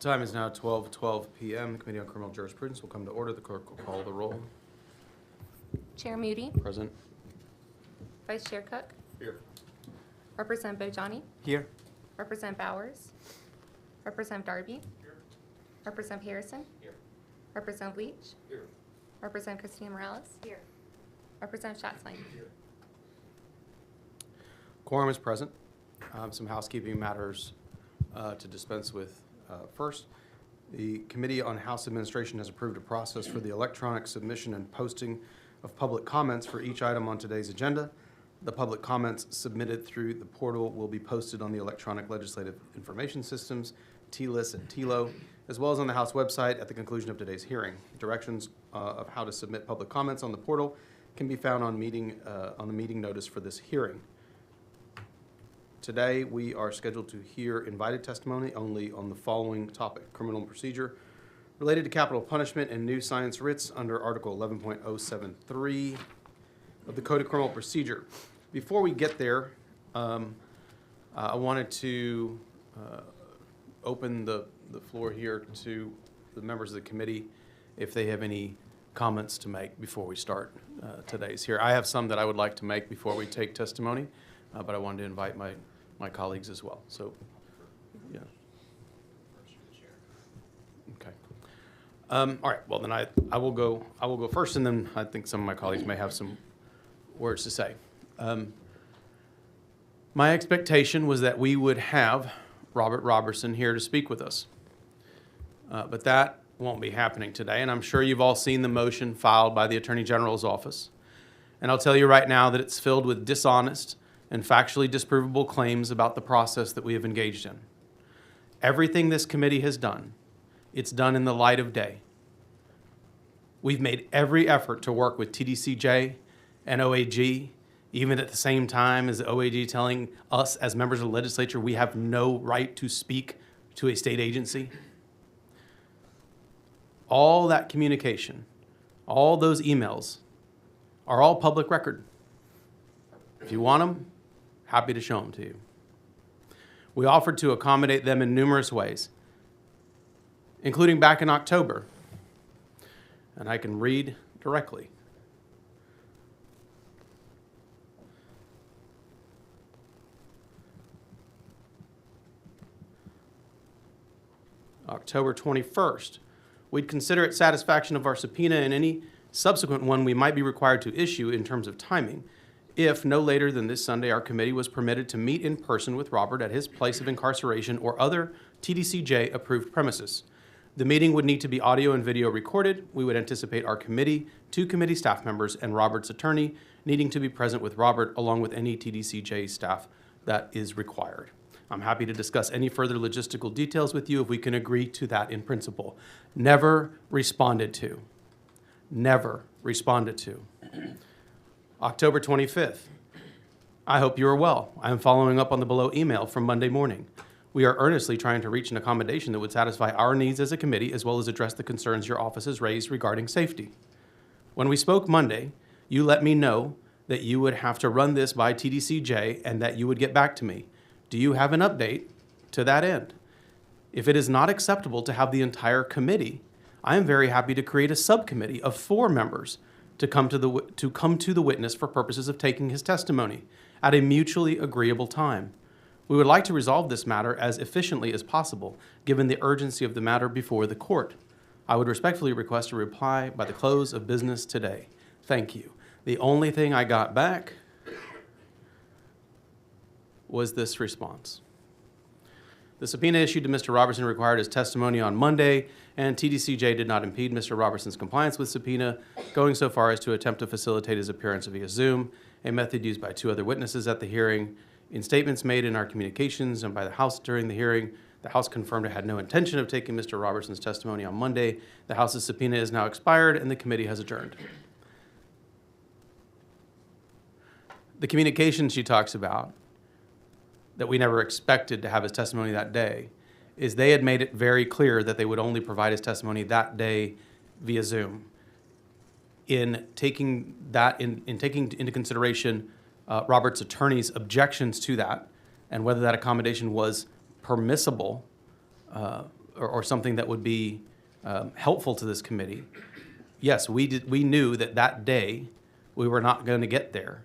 Time is now 12:12 p.m. The Committee on Criminal Jurisprudence will come to order. The clerk will call the roll. Chair Moody, Present. Vice Chair Cook, Here. Representative Bojani, Here. Representative Bowers, Representative Darby, Here. Representative Harrison, Here. Representative Leach, Here. Representative Christina Morales, Here. Representative Schatzline. Here. Quorum is present. Some housekeeping matters to dispense with. First, the Committee on House Administration has approved a process for the electronic submission and posting of public comments for each item on today's agenda. The public comments submitted through the portal will be posted on the Electronic Legislative Information Systems, TLIS and TLO, as well as on the House website at the conclusion of today's hearing. Directions of how to submit public comments on the portal can be found on the meeting notice for this hearing. Today, we are scheduled to hear invited testimony only on the following topic: criminal procedure related to capital punishment and new science writs under Article 11.073 of the Code of Criminal Procedure. Before we get there, I wanted to open the floor here to the members of the committee if they have any comments to make before we start today's here. I have some that I would like to make before we take testimony, but I wanted to invite my colleagues as well. So, yeah. Okay. All right. Well, then I will go first, and then I think some of my colleagues may have some words to say. My expectation was that we would have Robert Roberson here to speak with us, but that won't be happening today. And I'm sure you've all seen the motion filed by the Attorney General's office. And I'll tell you right now that it's filled with dishonest and factually disprovable claims about the process that we have engaged in. Everything this committee has done, it's done in the light of day. We've made every effort to work with TDCJ and OAG, even at the same time as the OAG telling us as members of the legislature we have no right to speak to a state agency. All that communication, all those emails are all public record. If you want them, happy to show them to you. We offered to accommodate them in numerous ways, including back in October. And I can read directly. October 21st, we'd consider it satisfaction of our subpoena and any subsequent one we might be required to issue in terms of timing, if no later than this Sunday our committee was permitted to meet in person with Robert at his place of incarceration or other TDCJ-approved premises. The meeting would need to be audio and video recorded. We would anticipate our committee, 2 committee staff members, and Robert's attorney needing to be present with Robert, along with any TDCJ staff that is required. I'm happy to discuss any further logistical details with you if we can agree to that in principle. Never responded to. Never responded to. October 25th. I hope you are well. I am following up on the below email from Monday morning. We are earnestly trying to reach an accommodation that would satisfy our needs as a committee as well as address the concerns your office has raised regarding safety. When we spoke Monday, you let me know that you would have to run this by TDCJ and that you would get back to me. Do you have an update to that end? If it is not acceptable to have the entire committee, I am very happy to create a subcommittee of 4 members to come to the witness for purposes of taking his testimony at a mutually agreeable time. We would like to resolve this matter as efficiently as possible, given the urgency of the matter before the court. I would respectfully request a reply by the close of business today. Thank you. The only thing I got back was this response. The subpoena issued to Mr. Robertson required his testimony on Monday, and TDCJ did not impede Mr. Robertson's compliance with subpoena, going so far as to attempt to facilitate his appearance via Zoom, a method used by 2 other witnesses at the hearing. In statements made in our communications and by the House during the hearing, the House confirmed it had no intention of taking Mr. Robertson's testimony on Monday. The House's subpoena is now expired, and the committee has adjourned. The communication she talks about that we never expected to have his testimony that day is they had made it very clear that they would only provide his testimony that day via Zoom. In taking into consideration Robert's attorney's objections to that and whether that accommodation was permissible or something that would be helpful to this committee, yes, we knew that that day we were not going to get there.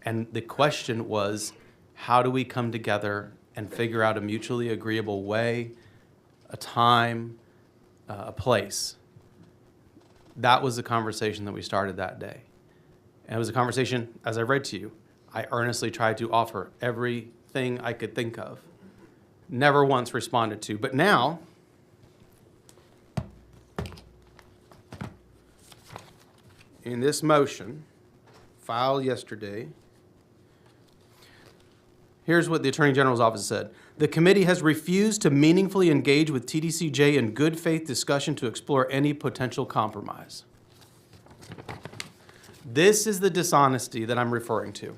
And the question was, how do we come together and figure out a mutually agreeable way, a time, a place? That was the conversation that we started that day. And it was a conversation, as I read to you, I earnestly tried to offer everything I could think of. Never once responded to. But now, in this motion, filed yesterday, here's what the Attorney General's office said. The committee has refused to meaningfully engage with TDCJ in good faith discussion to explore any potential compromise. This is the dishonesty that I'm referring to,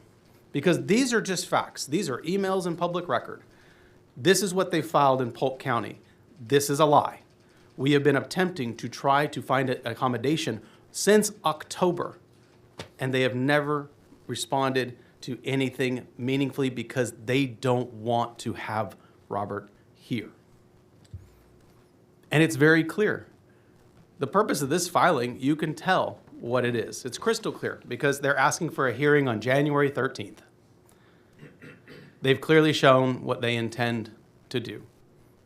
because these are just facts. These are emails and public record. This is what they filed in Polk County. This is a lie. We have been attempting to try to find an accommodation since October, and they have never responded to anything meaningfully because they don't want to have Robert here. And it's very clear. The purpose of this filing, you can tell what it is. It's crystal clear because they're asking for a hearing on January 13th. They've clearly shown what they intend to do,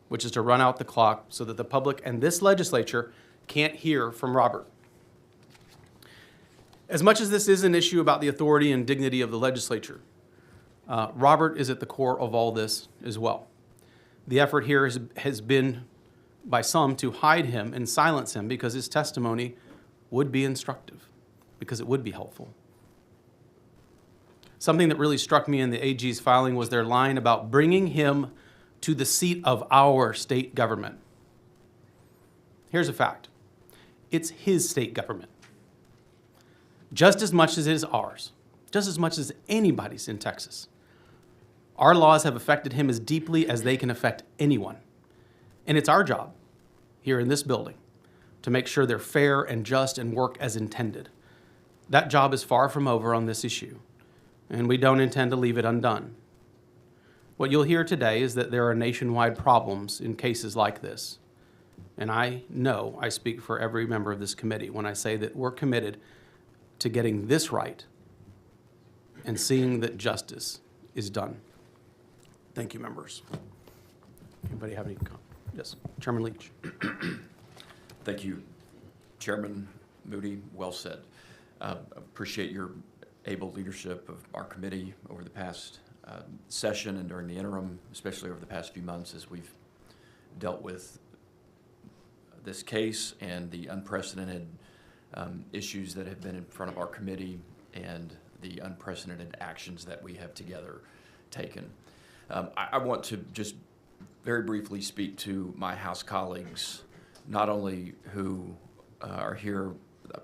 which is to run out the clock so that the public and this legislature can't hear from Robert. As much as this is an issue about the authority and dignity of the legislature, Robert is at the core of all this as well. The effort here has been, by some, to hide him and silence him because his testimony would be instructive, because it would be helpful. Something that really struck me in the AG's filing was their line about bringing him to the seat of our state government. Here's a fact. It's his state government. Just as much as it is ours, just as much as anybody's in Texas. Our laws have affected him as deeply as they can affect anyone. And it's our job here in this building to make sure they're fair and just and work as intended. That job is far from over on this issue, and we don't intend to leave it undone. What you'll hear today is that there are nationwide problems in cases like this. And I know I speak for every member of this committee when I say that we're committed to getting this right and seeing that justice is done. Thank you, members. Anybody have any comments? Yes, Chairman Leach. Thank you, Chairman Moody. Well said. Appreciate your able leadership of our committee over the past session and during the interim, especially over the past few months as we've dealt with this case and the unprecedented issues that have been in front of our committee and the unprecedented actions that we have together taken. I want to just very briefly speak to my House colleagues, not only who are here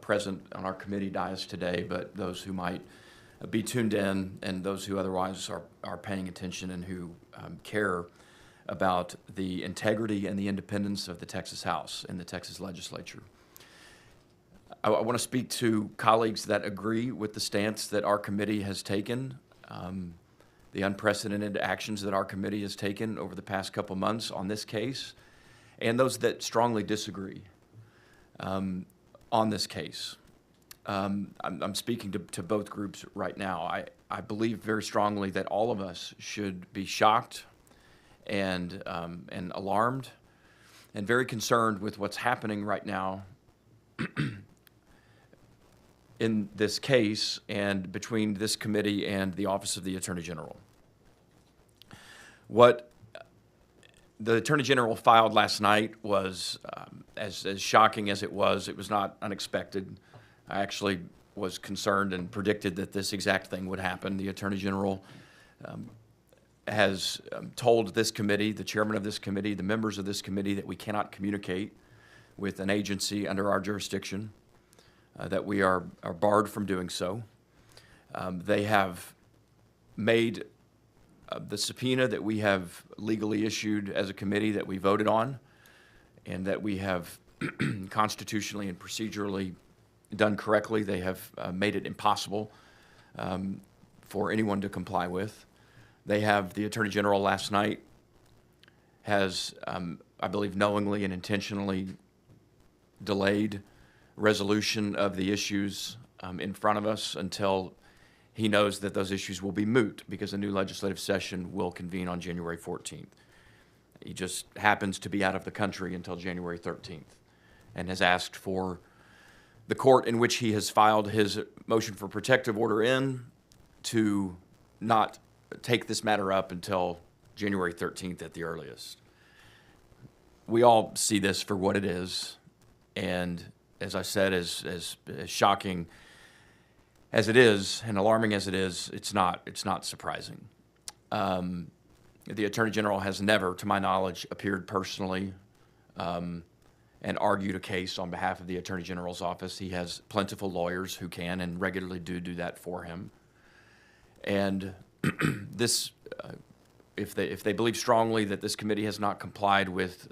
present on our committee dais today, but those who might be tuned in and those who otherwise are paying attention and who care about the integrity and the independence of the Texas House and the Texas legislature. I want to speak to colleagues that agree with the stance that our committee has taken, the unprecedented actions that our committee has taken over the past couple months on this case, and those that strongly disagree on this case. I'm speaking to both groups right now. I believe very strongly that all of us should be shocked and alarmed and very concerned with what's happening right now in this case and between this committee and the Office of the Attorney General. What the Attorney General filed last night was, as shocking as it was not unexpected. I actually was concerned and predicted that this exact thing would happen. The Attorney General has told this committee, the chairman of this committee, the members of this committee, that we cannot communicate with an agency under our jurisdiction, that we are barred from doing so. They have made the subpoena that we have legally issued as a committee that we voted on and that we have constitutionally and procedurally done correctly. They have made it impossible for anyone to comply with. They have, the Attorney General last night has I believe, knowingly and intentionally delayed resolution of the issues in front of us until he knows that those issues will be moot because a new legislative session will convene on January 14th. He just happens to be out of the country until January 13th and has asked for the court in which he has filed his motion for protective order in to not take this matter up until January 13th at the earliest. We all see this for what it is, and as I said, as shocking as it is and alarming as it is, it's not surprising. The Attorney General has never, to my knowledge, appeared personally and argued a case on behalf of the Attorney General's office. He has plentiful lawyers who can and regularly do that for him. And this, if they believe strongly that this committee has not complied with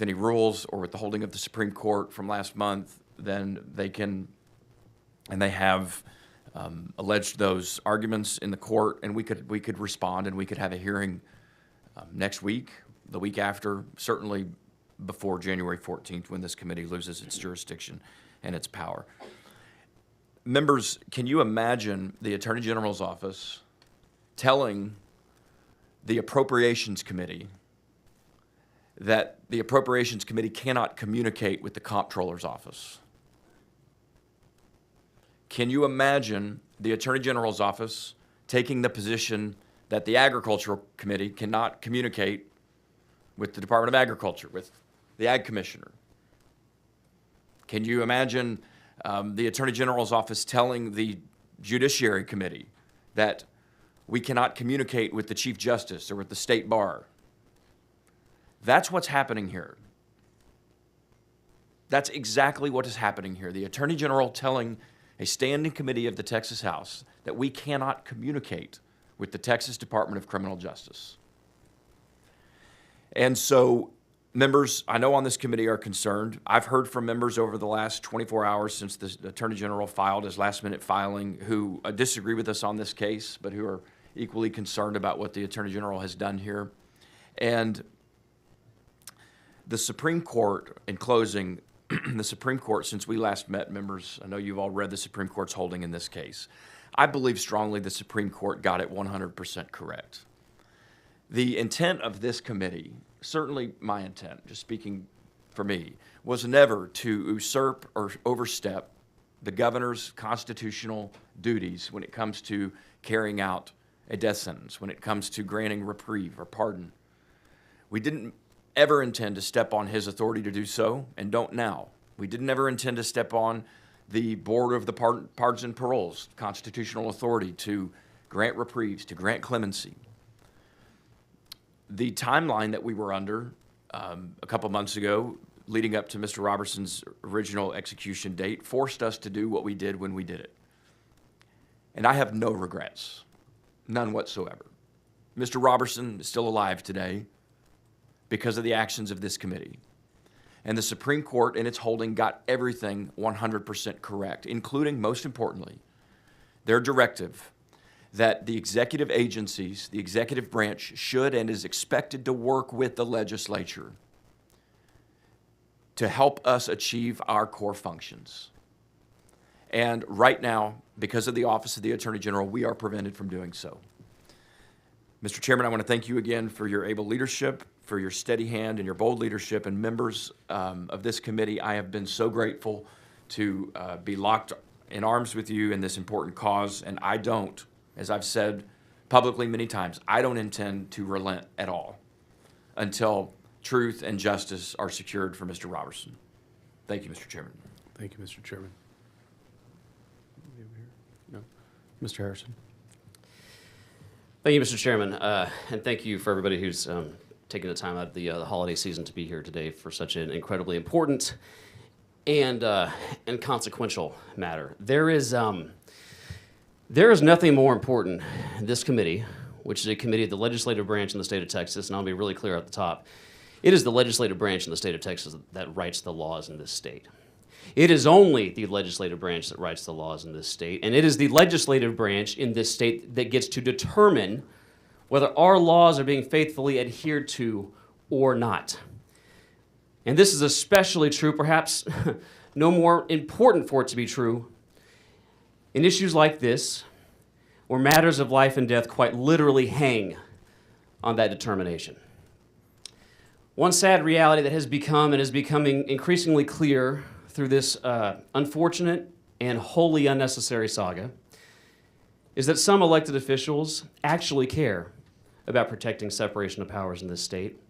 any rules or with the holding of the Supreme Court from last month, then they can, and they have alleged those arguments in the court, and we could respond and we could have a hearing next week, the week after, certainly before January 14th when this committee loses its jurisdiction and its power. Members, can you imagine the Attorney General's office telling the Appropriations Committee that the Appropriations Committee cannot communicate with the Comptroller's office? Can you imagine the Attorney General's office taking the position that the Agricultural Committee cannot communicate with the Department of Agriculture, with the Ag Commissioner? Can you imagine the Attorney General's office telling the Judiciary Committee that we cannot communicate with the Chief Justice or with the State Bar? That's what's happening here. That's exactly what is happening here. The Attorney General telling a standing committee of the Texas House that we cannot communicate with the Texas Department of Criminal Justice. And so, members, I know on this committee are concerned. I've heard from members over the last 24 hours since the Attorney General filed his last-minute filing who disagree with us on this case, but who are equally concerned about what the Attorney General has done here. And the Supreme Court, in closing, the Supreme Court, since we last met, members, I know you've all read the Supreme Court's holding in this case. I believe strongly the Supreme Court got it 100% correct. The intent of this committee, certainly my intent, just speaking for me, was never to usurp or overstep the governor's constitutional duties when it comes to carrying out a death sentence, when it comes to granting reprieve or pardon. We didn't ever intend to step on his authority to do so, and don't now. We didn't ever intend to step on the Board of the Pardons and Paroles constitutional authority to grant reprieves, to grant clemency. The timeline that we were under a couple months ago, leading up to Mr. Robertson's original execution date, forced us to do what we did when we did it. And I have no regrets, none whatsoever. Mr. Robertson is still alive today because of the actions of this committee. And the Supreme Court, in its holding, got everything 100% correct, including, most importantly, their directive that the executive agencies, the executive branch, should and is expected to work with the legislature to help us achieve our core functions. And right now, because of the Office of the Attorney General, we are prevented from doing so. Mr. Chairman, I want to thank you again for your able leadership, for your steady hand and your bold leadership, and members of this committee. I have been so grateful to be locked in arms with you in this important cause, and I don't, as I've said publicly many times, I don't intend to relent at all until truth and justice are secured for Mr. Robertson. Thank you, Mr. Chairman. Thank you, Mr. Chairman. No. Mr. Harrison. Thank you, Mr. Chairman, and thank you for everybody who's taking the time out of the holiday season to be here today for such an incredibly important and consequential matter. There is nothing more important in this committee, which is a committee of the legislative branch in the state of Texas, and I'll be really clear at the top. It is the legislative branch in the state of Texas that writes the laws in this state. It is only the legislative branch that writes the laws in this state, and it is the legislative branch in this state that gets to determine whether our laws are being faithfully adhered to or not. And this is especially true, perhaps no more important for it to be true, in issues like this, where matters of life and death quite literally hang on that determination. One sad reality that has become and is becoming increasingly clear through this unfortunate and wholly unnecessary saga is that some elected officials actually care about protecting separation of powers in this state,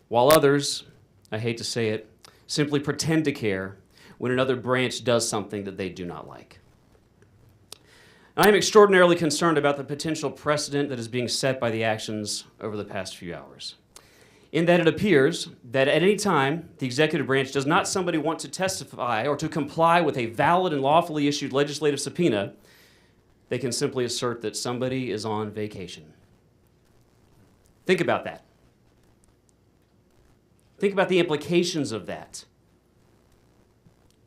while others, I hate to say it, simply pretend to care when another branch does something that they do not like. I am extraordinarily concerned about the potential precedent that is being set by the actions over the past few hours, in that it appears that at any time the executive branch does not somebody want to testify or to comply with a valid and lawfully issued legislative subpoena, they can simply assert that somebody is on vacation. Think about that. Think about the implications of that,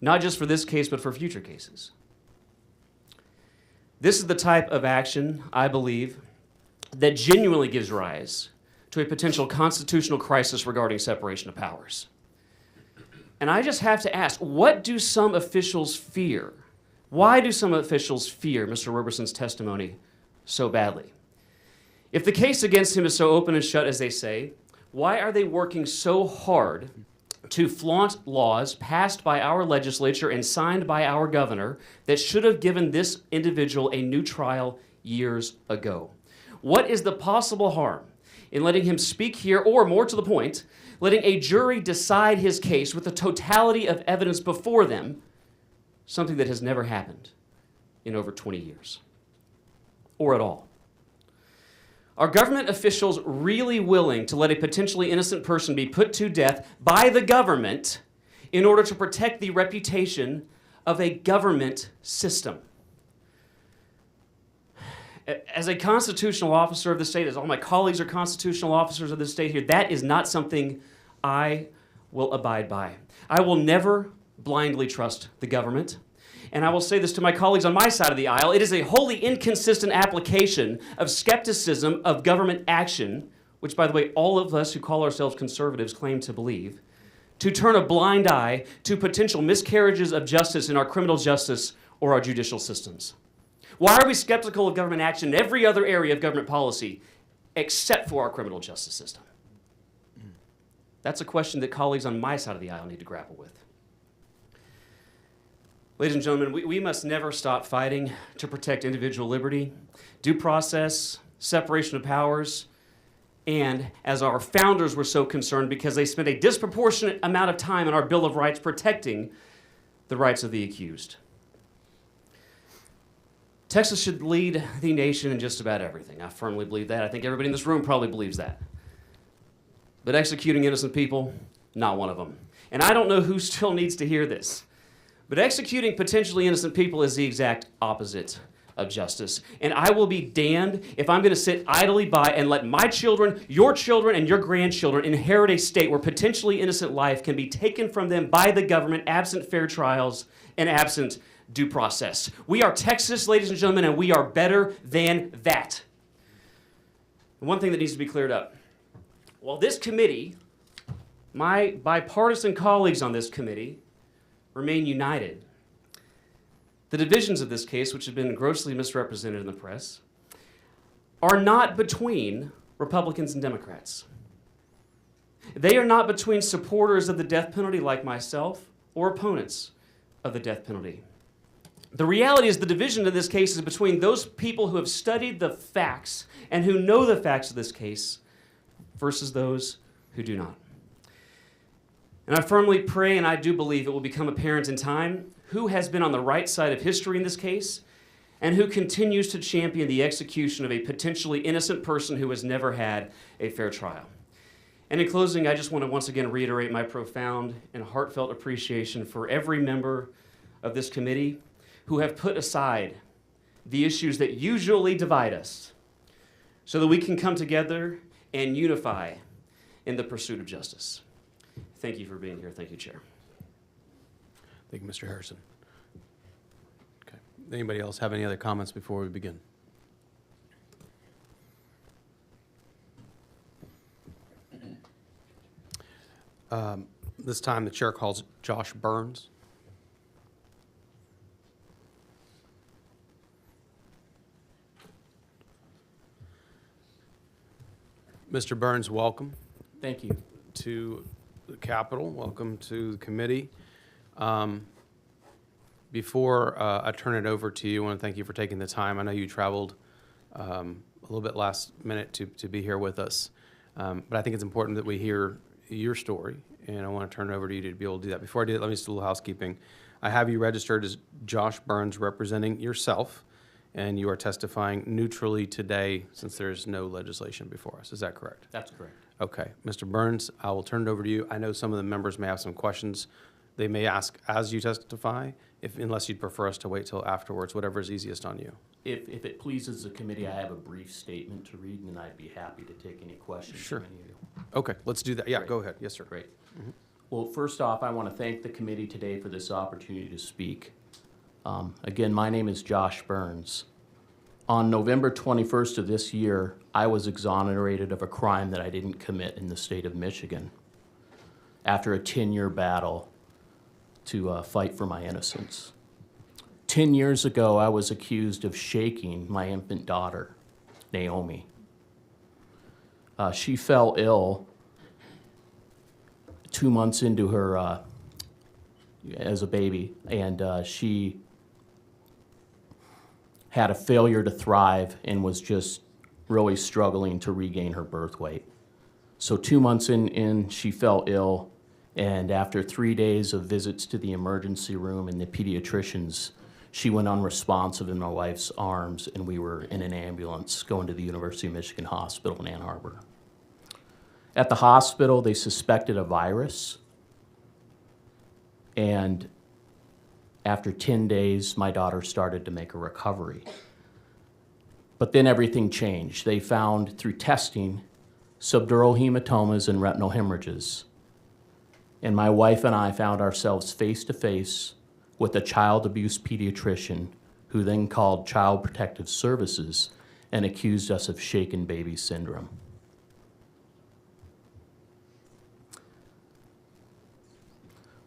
not just for this case, but for future cases. This is the type of action, I believe, that genuinely gives rise to a potential constitutional crisis regarding separation of powers. And I just have to ask, what do some officials fear? Why do some officials fear Mr. Roberson's testimony so badly? If the case against him is so open and shut as they say, why are they working so hard to flaunt laws passed by our legislature and signed by our governor that should have given this individual a new trial years ago? What is the possible harm in letting him speak here, or more to the point, letting a jury decide his case with the totality of evidence before them, something that has never happened in over 20 years, or at all? Are government officials really willing to let a potentially innocent person be put to death by the government in order to protect the reputation of a government system? As a constitutional officer of the state, as all my colleagues are constitutional officers of the state here, that is not something I will abide by. I will never blindly trust the government. And I will say this to my colleagues on my side of the aisle, it is a wholly inconsistent application of skepticism of government action, which, by the way, all of us who call ourselves conservatives claim to believe, to turn a blind eye to potential miscarriages of justice in our criminal justice or our judicial systems. Why are we skeptical of government action in every other area of government policy except for our criminal justice system? That's a question that colleagues on my side of the aisle need to grapple with. Ladies and gentlemen, we must never stop fighting to protect individual liberty, due process, separation of powers, and as our founders were so concerned because they spent a disproportionate amount of time in our Bill of Rights protecting the rights of the accused. Texas should lead the nation in just about everything. I firmly believe that. I think everybody in this room probably believes that. But executing innocent people, not one of them. And I don't know who still needs to hear this. But executing potentially innocent people is the exact opposite of justice. And I will be damned if I'm going to sit idly by and let my children, and your grandchildren inherit a state where potentially innocent life can be taken from them by the government absent fair trials and absent due process. We are Texas, ladies and gentlemen, and we are better than that. And one thing that needs to be cleared up. While this committee, my bipartisan colleagues on this committee, remain united, the divisions of this case, which have been grossly misrepresented in the press, are not between Republicans and Democrats. They are not between supporters of the death penalty like myself or opponents of the death penalty. The reality is the division in this case is between those people who have studied the facts and who know the facts of this case versus those who do not. And I firmly pray, and I do believe it will become apparent in time, who has been on the right side of history in this case and who continues to champion the execution of a potentially innocent person who has never had a fair trial. And in closing, I just want to once again reiterate my profound and heartfelt appreciation for every member of this committee who have put aside the issues that usually divide us so that we can come together and unify in the pursuit of justice. Thank you for being here. Thank you, Chair. Thank you, Mr. Harrison. Okay. Anybody else have any other comments before we begin? This time, the chair calls Josh Burns. Mr. Burns, welcome Thank you. to the Capitol. Welcome to the committee. Before I turn it over to you, I want to thank you for taking the time. I know you traveled a little bit last minute to be here with us, but I think it's important that we hear your story, and I want to turn it over to you to be able to do that. Before I do that, let me just do a little housekeeping. I have you registered as Josh Burns representing yourself, and you are testifying neutrally today since there's no legislation before us. Is that correct? That's correct. Okay. Mr. Burns, I will turn it over to you. I know some of the members may have some questions they may ask as you testify, unless you'd prefer us to wait till afterwards, whatever is easiest on you. If it pleases the committee, I have a brief statement to read, and I'd be happy to take any questions Sure. from any of you. Okay, let's do that. Yeah, Great. go ahead. Yes, sir. Great. Well, first off, I want to thank the committee today for this opportunity to speak. Again, my name is Josh Burns. On November 21st of this year, I was exonerated of a crime that I didn't commit in the state of Michigan after a 10-year battle to fight for my innocence. 10 years ago, I was accused of shaking my infant daughter, Naomi. She fell ill 2 months into her as a baby, and she had a failure to thrive and was just really struggling to regain her birth weight. So 2 months in, she fell ill, and after 3 days of visits to the emergency room and the pediatricians, she went unresponsive in my wife's arms, and we were in an ambulance going to the University of Michigan Hospital in Ann Arbor. At the hospital, they suspected a virus, and after 10 days, my daughter started to make a recovery. But then everything changed. They found, through testing, subdural hematomas and retinal hemorrhages. And my wife and I found ourselves face to face with a child abuse pediatrician who then called Child Protective Services and accused us of shaken baby syndrome.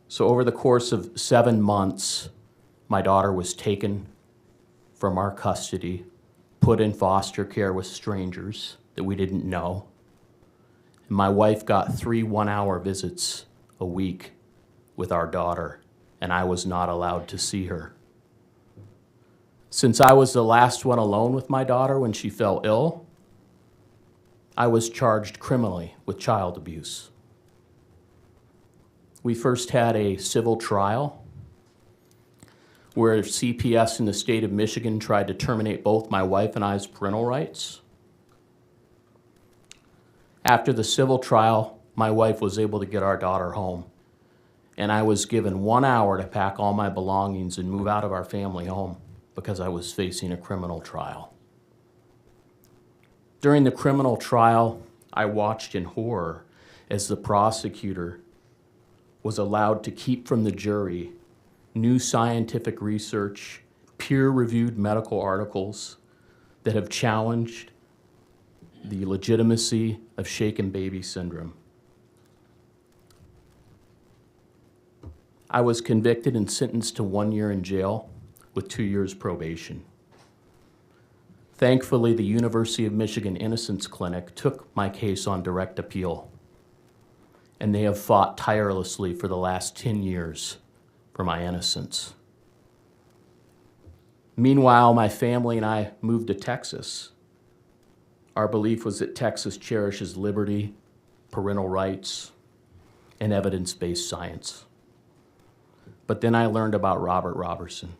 So over the course of 7 months, my daughter was taken from our custody, put in foster care with strangers that we didn't know. And my wife got 3 one-hour visits a week with our daughter, and I was not allowed to see her. Since I was the last one alone with my daughter when she fell ill, I was charged criminally with child abuse. We first had a civil trial where CPS in the state of Michigan tried to terminate both my wife and I's parental rights. After the civil trial, my wife was able to get our daughter home, and I was given 1 hour to pack all my belongings and move out of our family home because I was facing a criminal trial. During the criminal trial, I watched in horror as the prosecutor was allowed to keep from the jury new scientific research, peer-reviewed medical articles that have challenged the legitimacy of shaken baby syndrome. I was convicted and sentenced to 1 year in jail with 2 years probation. Thankfully, the University of Michigan Innocence Clinic took my case on direct appeal, and they have fought tirelessly for the last 10 years for my innocence. Meanwhile, my family and I moved to Texas. Our belief was that Texas cherishes liberty, parental rights, and evidence-based science. But then I learned about Robert Roberson,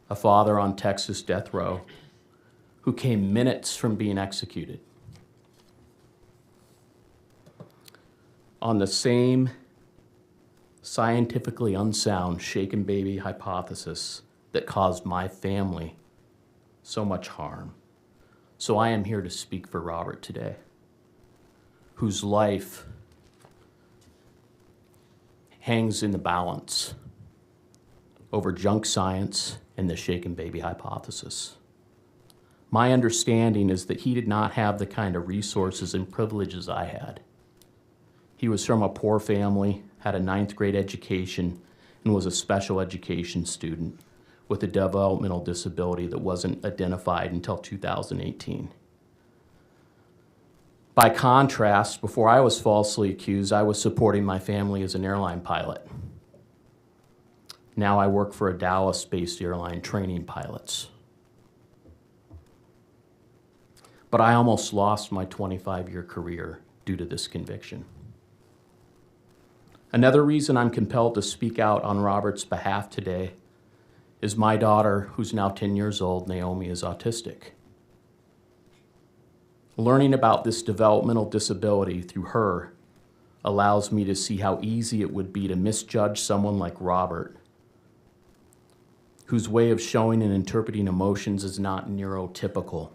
a father on Texas death row who came minutes from being executed on the same scientifically unsound shaken baby hypothesis that caused my family so much harm. So I am here to speak for Robert today, whose life hangs in the balance over junk science and the shaken baby hypothesis. My understanding is that he did not have the kind of resources and privileges I had. He was from a poor family, had a 9th grade education, and was a special education student with a developmental disability that wasn't identified until 2018. By contrast, before I was falsely accused, I was supporting my family as an airline pilot. Now I work for a Dallas-based airline training pilots. But I almost lost my 25-year career due to this conviction. Another reason I'm compelled to speak out on Robert's behalf today is my daughter, who's now 10 years old, Naomi, is autistic. Learning about this developmental disability through her allows me to see how easy it would be to misjudge someone like Robert, whose way of showing and interpreting emotions is not neurotypical.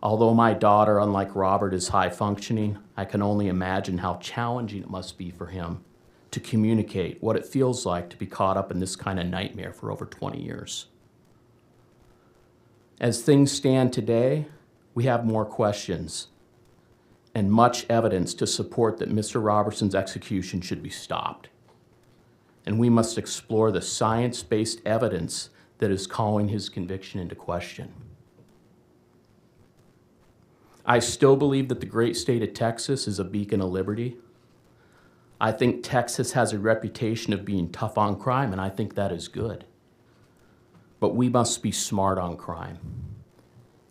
Although my daughter, unlike Robert, is high functioning, I can only imagine how challenging it must be for him to communicate what it feels like to be caught up in this kind of nightmare for over 20 years. As things stand today, we have more questions and much evidence to support that Mr. Robertson's execution should be stopped. And we must explore the science-based evidence that is calling his conviction into question. I still believe that the great state of Texas is a beacon of liberty. I think Texas has a reputation of being tough on crime, and I think that is good. But we must be smart on crime.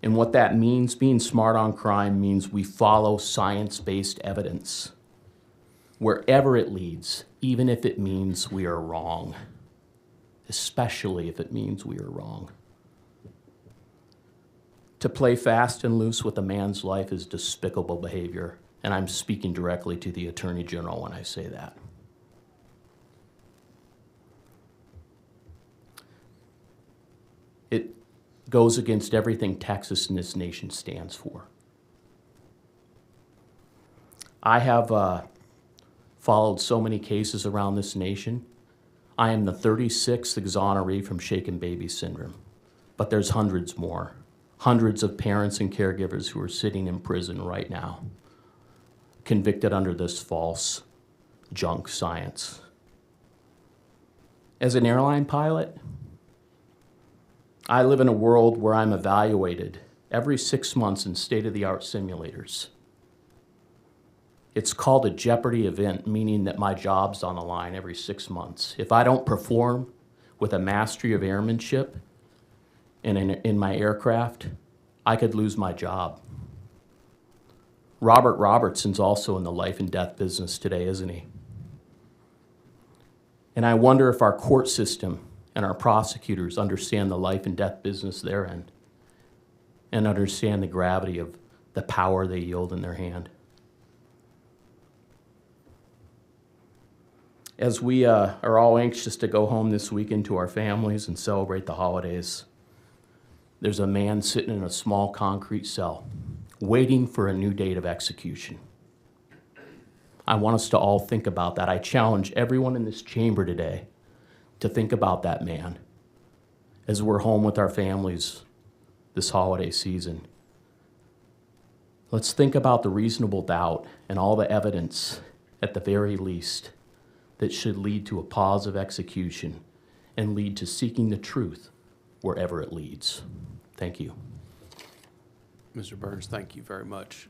And what that means, being smart on crime, means we follow science-based evidence wherever it leads, even if it means we are wrong, especially if it means we are wrong. To play fast and loose with a man's life is despicable behavior, and I'm speaking directly to the Attorney General when I say that. It goes against everything Texas and this nation stands for. I have followed so many cases around this nation. I am the 36th exoneree from shaken baby syndrome, but there's hundreds more. Hundreds of parents and caregivers who are sitting in prison right now, convicted under this false junk science. As an airline pilot, I live in a world where I'm evaluated every 6 months in state-of-the-art simulators. It's called a jeopardy event, meaning that my job's on the line every 6 months. If I don't perform with a mastery of airmanship in my aircraft, I could lose my job. Robert Robertson's also in the life and death business today, isn't he? And I wonder if our court system and our prosecutors understand the life and death business they're in and understand the gravity of the power they yield in their hand. As we are all anxious to go home this weekend to our families and celebrate the holidays, there's a man sitting in a small concrete cell, waiting for a new date of execution. I want us to all think about that. I challenge everyone in this chamber today to think about that man as we're home with our families this holiday season. Let's think about the reasonable doubt and all the evidence, at the very least, that should lead to a pause of execution and lead to seeking the truth wherever it leads. Thank you. Mr. Burns, thank you very much.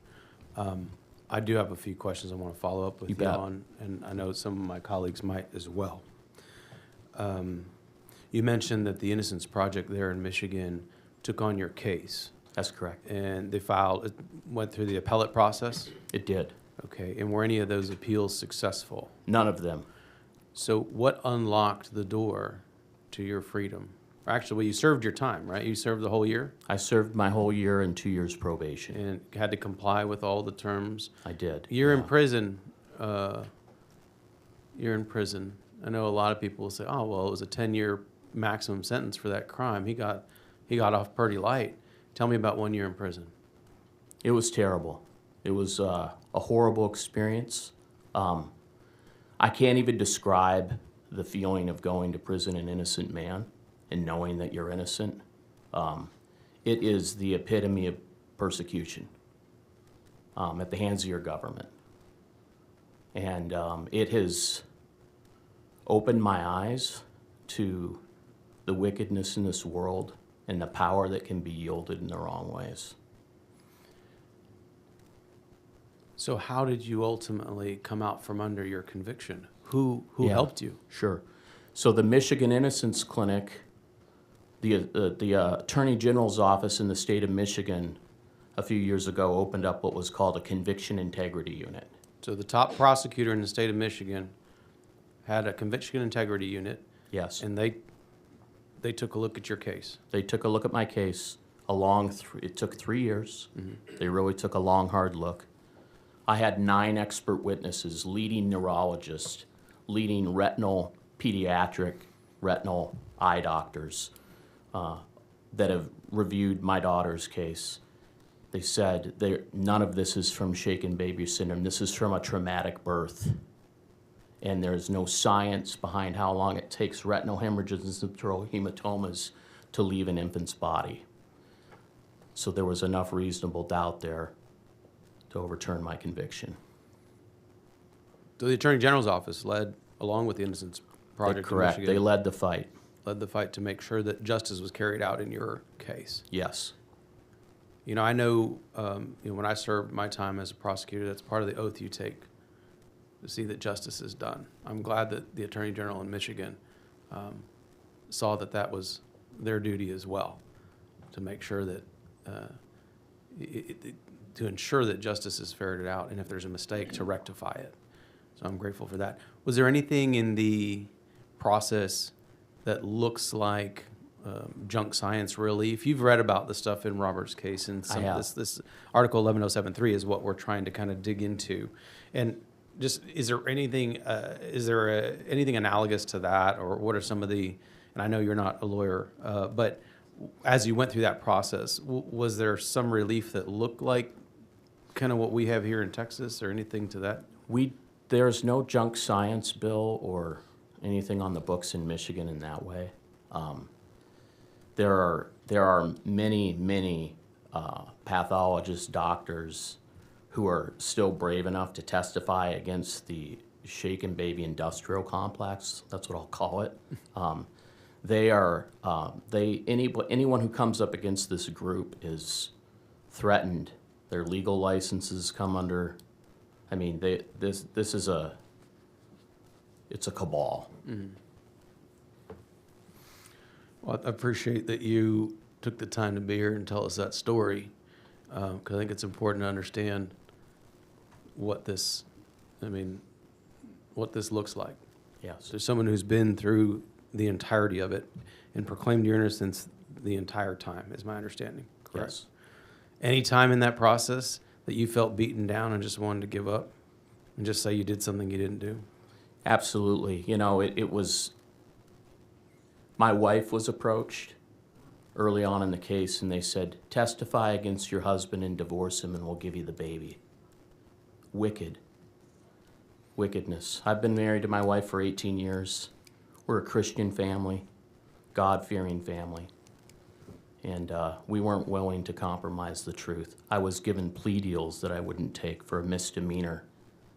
I do have a few questions I want to follow up with You you bet. on, and I know some of my colleagues might as well. You mentioned that the Innocence Project there in Michigan took on your case, That's correct. and they went through the appellate process? It did. Okay, and were any of those appeals successful? None of them. So what unlocked the door to your freedom? Actually, well, you served your time, right? You served the whole year I served my whole year and 2 years probation. and had to comply with all the terms. I did. You're in yeah. prison. You're in prison. I know a lot of people will say, "Oh, well, it was a 10-year maximum sentence for that crime. He got off pretty light." Tell me about 1 year in prison. It was terrible. It was a horrible experience. I can't even describe the feeling of going to prison an innocent man and knowing that you're innocent. It is the epitome of persecution at the hands of your government. And it has opened my eyes to the wickedness in this world and the power that can be yielded in the wrong ways. So how did you ultimately come out from under your conviction? Who Yeah. helped you? Sure. So the Michigan Innocence Clinic, the Attorney General's office in the state of Michigan a few years ago opened up what was called a conviction integrity unit. So the top prosecutor in the state of Michigan had a conviction integrity unit, Yes. and they took a look at your case. They took a look at my case. It took 3 years. They really took a long, hard look. I had 9 expert witnesses, leading neurologists, leading pediatric retinal eye doctors that have reviewed my daughter's case. They said none of this is from shaken baby syndrome. This is from a traumatic birth. And there's no science behind how long it takes retinal hemorrhages and subdural hematomas to leave an infant's body. So there was enough reasonable doubt there to overturn my conviction. So the Attorney General's office led, along with the Innocence Project in Correct. Michigan, They led the fight. led the fight to make sure that justice was carried out in your case. Yes. You know, I know, when I served my time as a prosecutor, that's part of the oath you take to see that justice is done. I'm glad that the Attorney General in Michigan saw that that was their duty as well, to make sure that, to ensure that justice is ferreted out, and if there's a mistake, to rectify it. So I'm grateful for that. Was there anything in the process that looks like junk science, really? If you've read about the stuff in Robert's case, and I some have. of this Article 11073 is what we're trying to kind of dig into. And just, is there anything analogous to that, or what are some of the, and I know you're not a lawyer, but as you went through that process, was there some relief that looked like kind of what we have here in Texas, or anything to that? There's no junk science bill or anything on the books in Michigan in that way. There are many pathologists, doctors who are still brave enough to testify against the shaken baby industrial complex. That's what I'll call it. Anyone who comes up against this group is threatened. Their legal licenses come under. I mean, it's a cabal. Mm-hmm. Well, I appreciate that you took the time to be here and tell us that story, because I think it's important to understand what this looks like. Yes. So someone who's been through the entirety of it and proclaimed your innocence the entire time, is my understanding, correct? Yes. Any time in that process that you felt beaten down and just wanted to give up and just say you did something you didn't do? Absolutely. You know, it was, my wife was approached early on in the case, and they said, testify against your husband and divorce him and we'll give you the baby. Wickedness. I've been married to my wife for 18 years. We're a Christian family, God-fearing family. And we weren't willing to compromise the truth. I was given plea deals that I wouldn't take for a misdemeanor.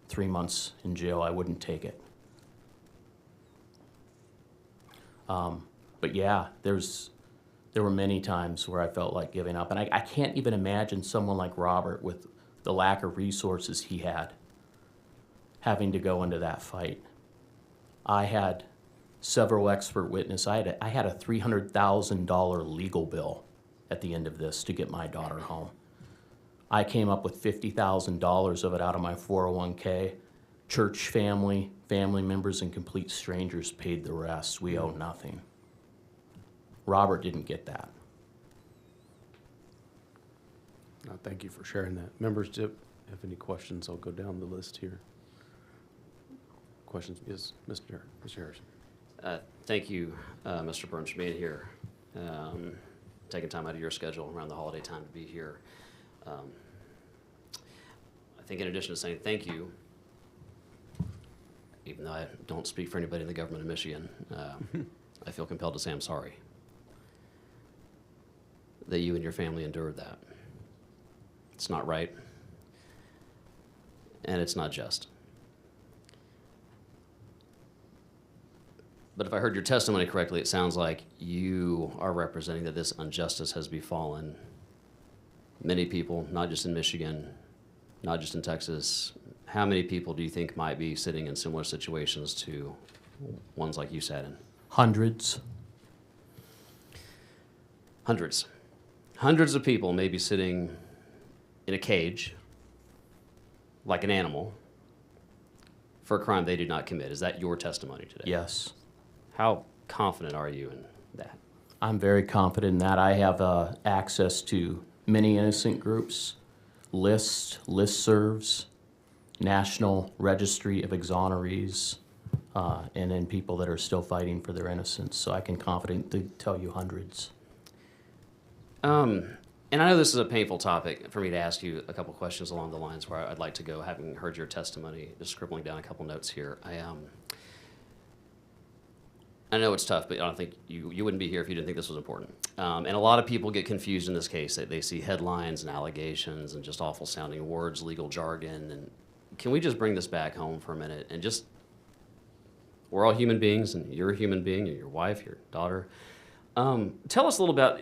3 months in jail, I wouldn't take it. But yeah, there were many times where I felt like giving up. And I can't even imagine someone like Robert, with the lack of resources he had, having to go into that fight. I had several expert witnesses. I had a $300,000 legal bill at the end of this to get my daughter home. I came up with $50,000 of it out of my 401k. Church family members, and complete strangers paid the rest. We owe nothing. Robert didn't get that. Thank you for sharing that. Members, do you have any questions? I'll go down the list here. Questions? Yes, Mr. Harrison. Thank you, Mr. Burns, for being here, taking time out of your schedule around the holiday time to be here. I think in addition to saying thank you, even though I don't speak for anybody in the government of Michigan, I feel compelled to say I'm sorry that you and your family endured that. It's not right, and it's not just. But if I heard your testimony correctly, it sounds like you are representing that this injustice has befallen many people, not just in Michigan, not just in Texas. How many people do you think might be sitting in similar situations to ones like you sat in? Hundreds. Hundreds. Hundreds of people may be sitting in a cage, like an animal, for a crime they did not commit. Is that your testimony today? Yes. How confident are you in that? I'm very confident in that. I have access to many innocent groups, lists, listservs, National Registry of Exonerees, and then people that are still fighting for their innocence. So I can confidently tell you hundreds. And I know this is a painful topic for me to ask you a couple questions along the lines where I'd like to go, having heard your testimony, just scribbling down a couple notes here. I know it's tough, but I don't think you wouldn't be here if you didn't think this was important. And a lot of people get confused in this case. They see headlines and allegations and just awful sounding words, legal jargon. And can we just bring this back home for a minute and just, we're all human beings, and you're a human being, and your wife, your daughter. Tell us a little about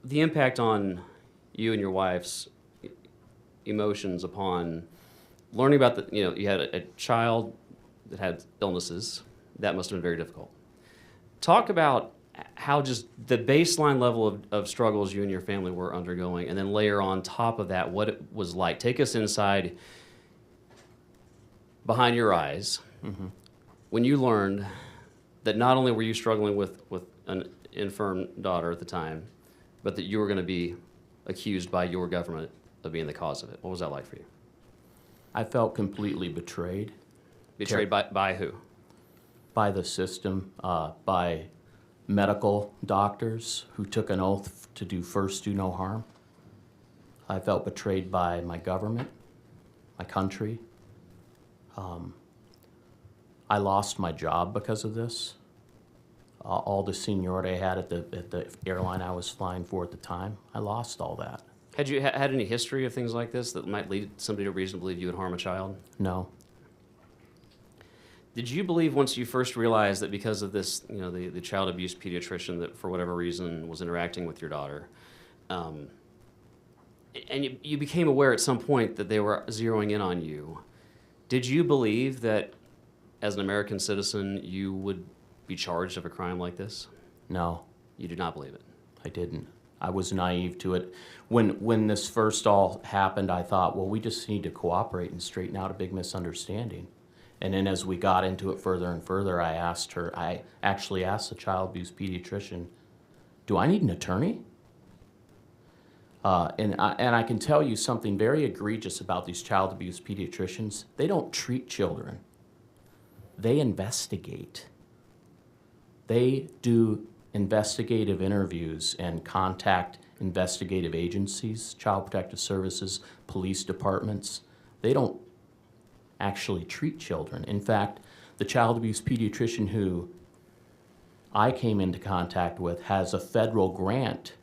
the impact on you and your wife's emotions upon learning about you had a child that had illnesses. That must have been very difficult. Talk about how just the baseline level of struggles you and your family were undergoing, and then layer on top of that what it was like. Take us inside behind your eyes when you learned that not only were you struggling with an infirm daughter at the time, but that you were going to be accused by your government of being the cause of it. What was that like for you? I felt completely betrayed. Betrayed by who? By the system, by medical doctors who took an oath to do first, do no harm. I felt betrayed by my government, my country. I lost my job because of this. All the seniority I had at the airline I was flying for at the time, I lost all that. Had you had any history of things like this that might lead somebody to reason to believe you would harm a child? No. Did you believe once you first realized that because of this, the child abuse pediatrician that for whatever reason was interacting with your daughter, and you became aware at some point that they were zeroing in on you, did you believe that as an American citizen you would be charged of a crime like this? No, You did not believe it. I didn't. I was naive to it. When this first all happened, I thought, well, we just need to cooperate and straighten out a big misunderstanding. And then as we got into it further and further, I actually asked the child abuse pediatrician, do I need an attorney? And I can tell you something very egregious about these child abuse pediatricians. They don't treat children. They investigate. They do investigative interviews and contact investigative agencies, child protective services, police departments. They don't actually treat children. In fact, the child abuse pediatrician who I came into contact with has a federal grant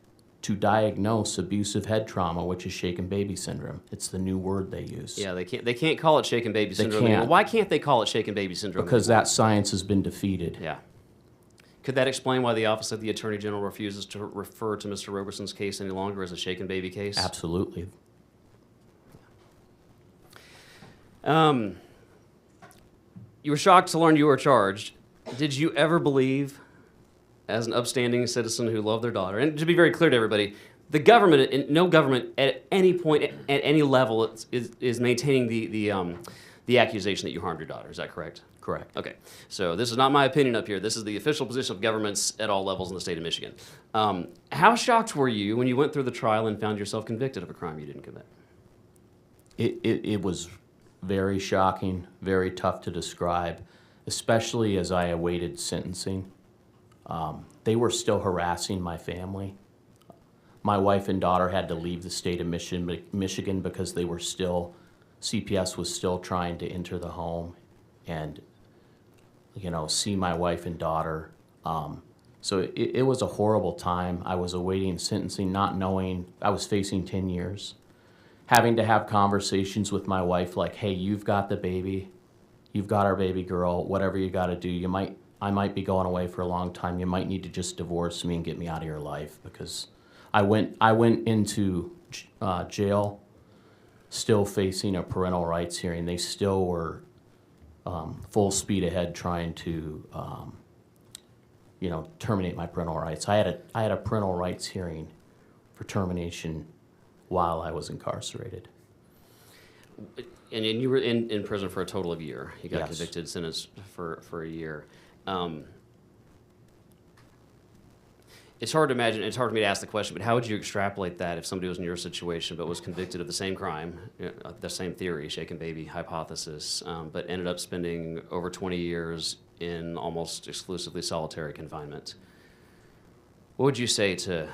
to diagnose abusive head trauma, which is shaken baby syndrome. It's the new word they use. Yeah, they can't call it shaken baby syndrome can't. anymore. Why can't they call it shaken baby syndrome Because anymore? that science has been defeated. Yeah. Could that explain why the Office of the Attorney General refuses to refer to Mr. Roberson's case any longer as a shaken baby case? Absolutely. You were shocked to learn you were charged. Did you ever believe, as an upstanding citizen who loved their daughter, and to be very clear to everybody, the government, no government at any point, at any level, is maintaining the accusation that you harmed your daughter. Is that correct? Correct. Okay, so this is not my opinion up here. This is the official position of governments at all levels in the state of Michigan. How shocked were you when you went through the trial and found yourself convicted of a crime you didn't commit? It was very shocking, very tough to describe, especially as I awaited sentencing. They were still harassing my family. My wife and daughter had to leave the state of Michigan because they were still, CPS was still trying to enter the home and, see my wife and daughter. So it was a horrible time. I was awaiting sentencing, not knowing I was facing 10 years. Having to have conversations with my wife like, hey, you've got the baby, you've got our baby girl, whatever you got to do. You might I might be going away for a long time. You might need to just divorce me and get me out of your life, because I went into jail still facing a parental rights hearing. They still were full speed ahead trying to terminate my parental rights. I had a parental rights hearing for termination while I was incarcerated. And you were in prison for a total of a year. You got Yes. convicted, sentenced for a year. It's hard to imagine, it's hard for me to ask the question, but how would you extrapolate that if somebody was in your situation but was convicted of the same crime, the same theory, shaken baby hypothesis, but ended up spending over 20 years in almost exclusively solitary confinement? What would you say to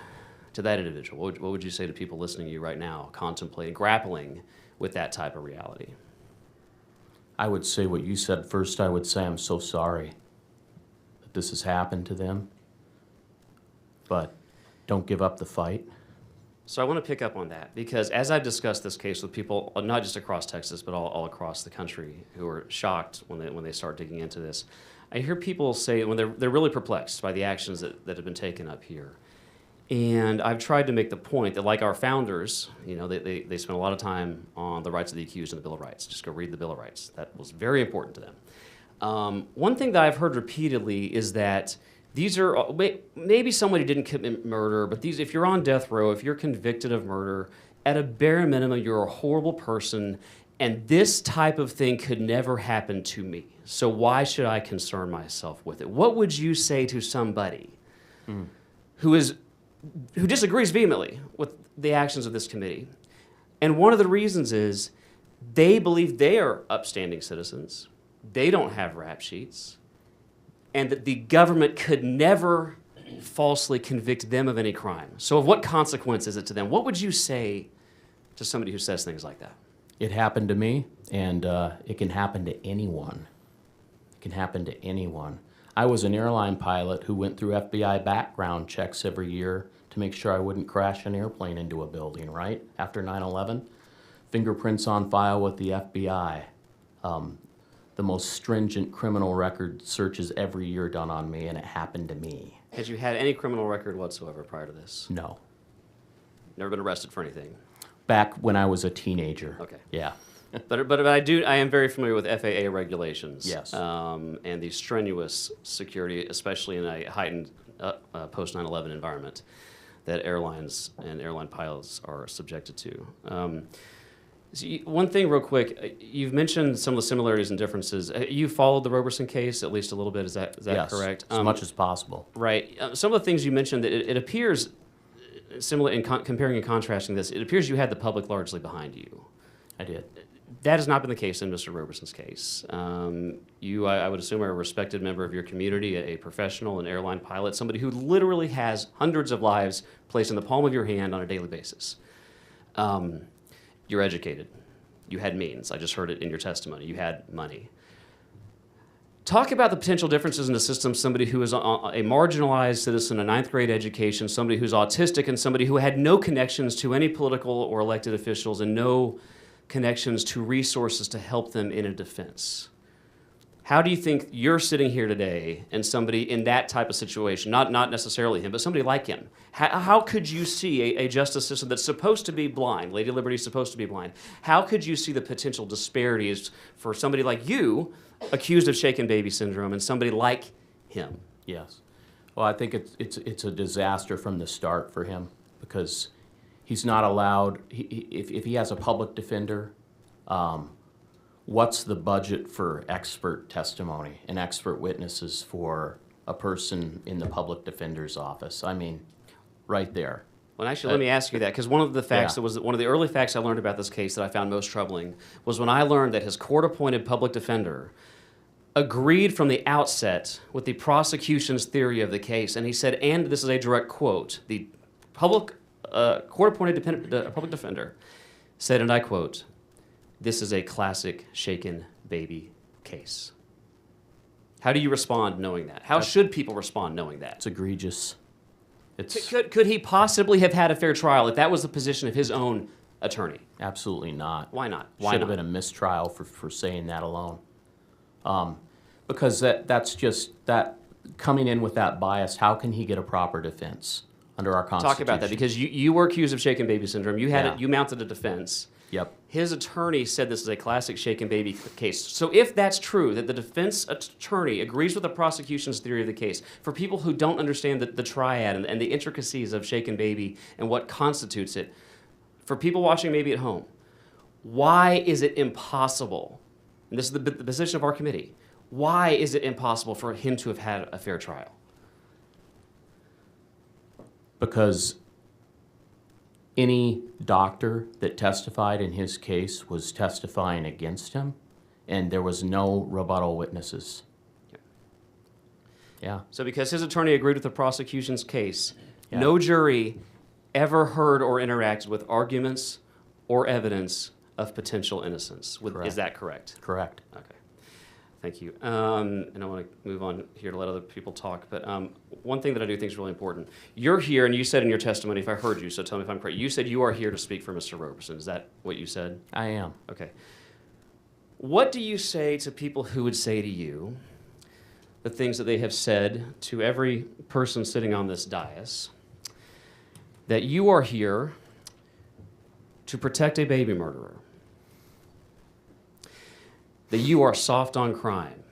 that individual? What would you say to people listening to you right now, contemplating, grappling with that type of reality? I would say what you said first. I would say I'm so sorry that this has happened to them, but don't give up the fight. So I want to pick up on that, because as I've discussed this case with people, not just across Texas, but all across the country, who are shocked when they start digging into this, I hear people say, when they're really perplexed by the actions that have been taken up here. And I've tried to make the point that, like our founders, they spent a lot of time on the rights of the accused and the Bill of Rights. Just go read the Bill of Rights. That was very important to them. One thing that I've heard repeatedly is that these are, maybe somebody didn't commit murder, but if you're on death row, if you're convicted of murder, at a bare minimum, you're a horrible person, and this type of thing could never happen to me. So why should I concern myself with it? What would you say to somebody who disagrees vehemently with the actions of this committee? And one of the reasons is they believe they are upstanding citizens, they don't have rap sheets, and that the government could never falsely convict them of any crime. So of what consequence is it to them? What would you say to somebody who says things like that? It happened to me, and it can happen to anyone. It can happen to anyone. I was an airline pilot who went through FBI background checks every year to make sure I wouldn't crash an airplane into a building, right? After 9/11, fingerprints on file with the FBI. The most stringent criminal record searches every year done on me, and it happened to me. Had you had any criminal record whatsoever prior to this? No. Never been arrested for anything? Back when I was a teenager. Okay. Yeah. But I am very familiar with FAA regulations. Yes. And the strenuous security, especially in a heightened post 9/11 environment that airlines and airline pilots are subjected to. One thing real quick, you've mentioned some of the similarities and differences. You followed the Roberson case at least a little bit, is that Yes, correct? as much as possible. Right. Some of the things you mentioned, that it appears, similar in comparing and contrasting this, it appears you had the public largely behind you. I did. That has not been the case in Mr. Roberson's case. You, I would assume, are a respected member of your community, a professional, an airline pilot, somebody who literally has hundreds of lives placed in the palm of your hand on a daily basis. You're educated. You had means. I just heard it in your testimony. You had money. Talk about the potential differences in the system, somebody who is a marginalized citizen, a ninth grade education, somebody who's autistic, and somebody who had no connections to any political or elected officials and no connections to resources to help them in a defense. How do you think you're sitting here today and somebody in that type of situation, not necessarily him, but somebody like him, how could you see a justice system that's supposed to be blind, Lady Liberty is supposed to be blind, how could you see the potential disparities for somebody like you, accused of shaken baby syndrome, and somebody like him? Yes. Well, I think it's a disaster from the start for him, because he's not allowed, if he has a public defender, what's the budget for expert testimony and expert witnesses for a person in the public defender's office? I mean, right there. Well, actually, let me ask you that, because one of the facts Yeah. that was one of the early facts I learned about this case that I found most troubling was when I learned that his court-appointed public defender agreed from the outset with the prosecution's theory of the case, and he said, and this is a direct quote, the court-appointed public defender said, and I quote, "This is a classic shaken baby case." How do you respond knowing that? How should people respond knowing that? It's egregious. It's Could he possibly have had a fair trial if that was the position of his own attorney? absolutely not. Why not? Why Should not? have been a mistrial for saying that alone. Because that's just, that, coming in with that bias, how can he get a proper defense under our Constitution? Talk about that, because you were accused of shaken baby syndrome. You had Yeah. it, you mounted a defense. Yep. His attorney said this is a classic shaken baby case. So if that's true, that the defense attorney agrees with the prosecution's theory of the case, for people who don't understand the triad and the intricacies of shaken baby and what constitutes it, for people watching maybe at home, why is it impossible, and this is the position of our committee, why is it impossible for him to have had a fair trial? Because any doctor that testified in his case was testifying against him, and there was no rebuttal witnesses. Yeah. So because his attorney agreed with the prosecution's case, Yeah. no jury ever heard or interacted with arguments or evidence of potential innocence. Correct. Is that correct? Correct. Okay. Thank you. And I want to move on here to let other people talk. But one thing that I do think is really important. You're here, and you said in your testimony, if I heard you, so tell me if I'm correct, you said you are here to speak for Mr. Roberson. Is that what you said? I am. Okay. What do you say to people who would say to you the things that they have said to every person sitting on this dais, that you are here to protect a baby murderer, that you are soft on crime,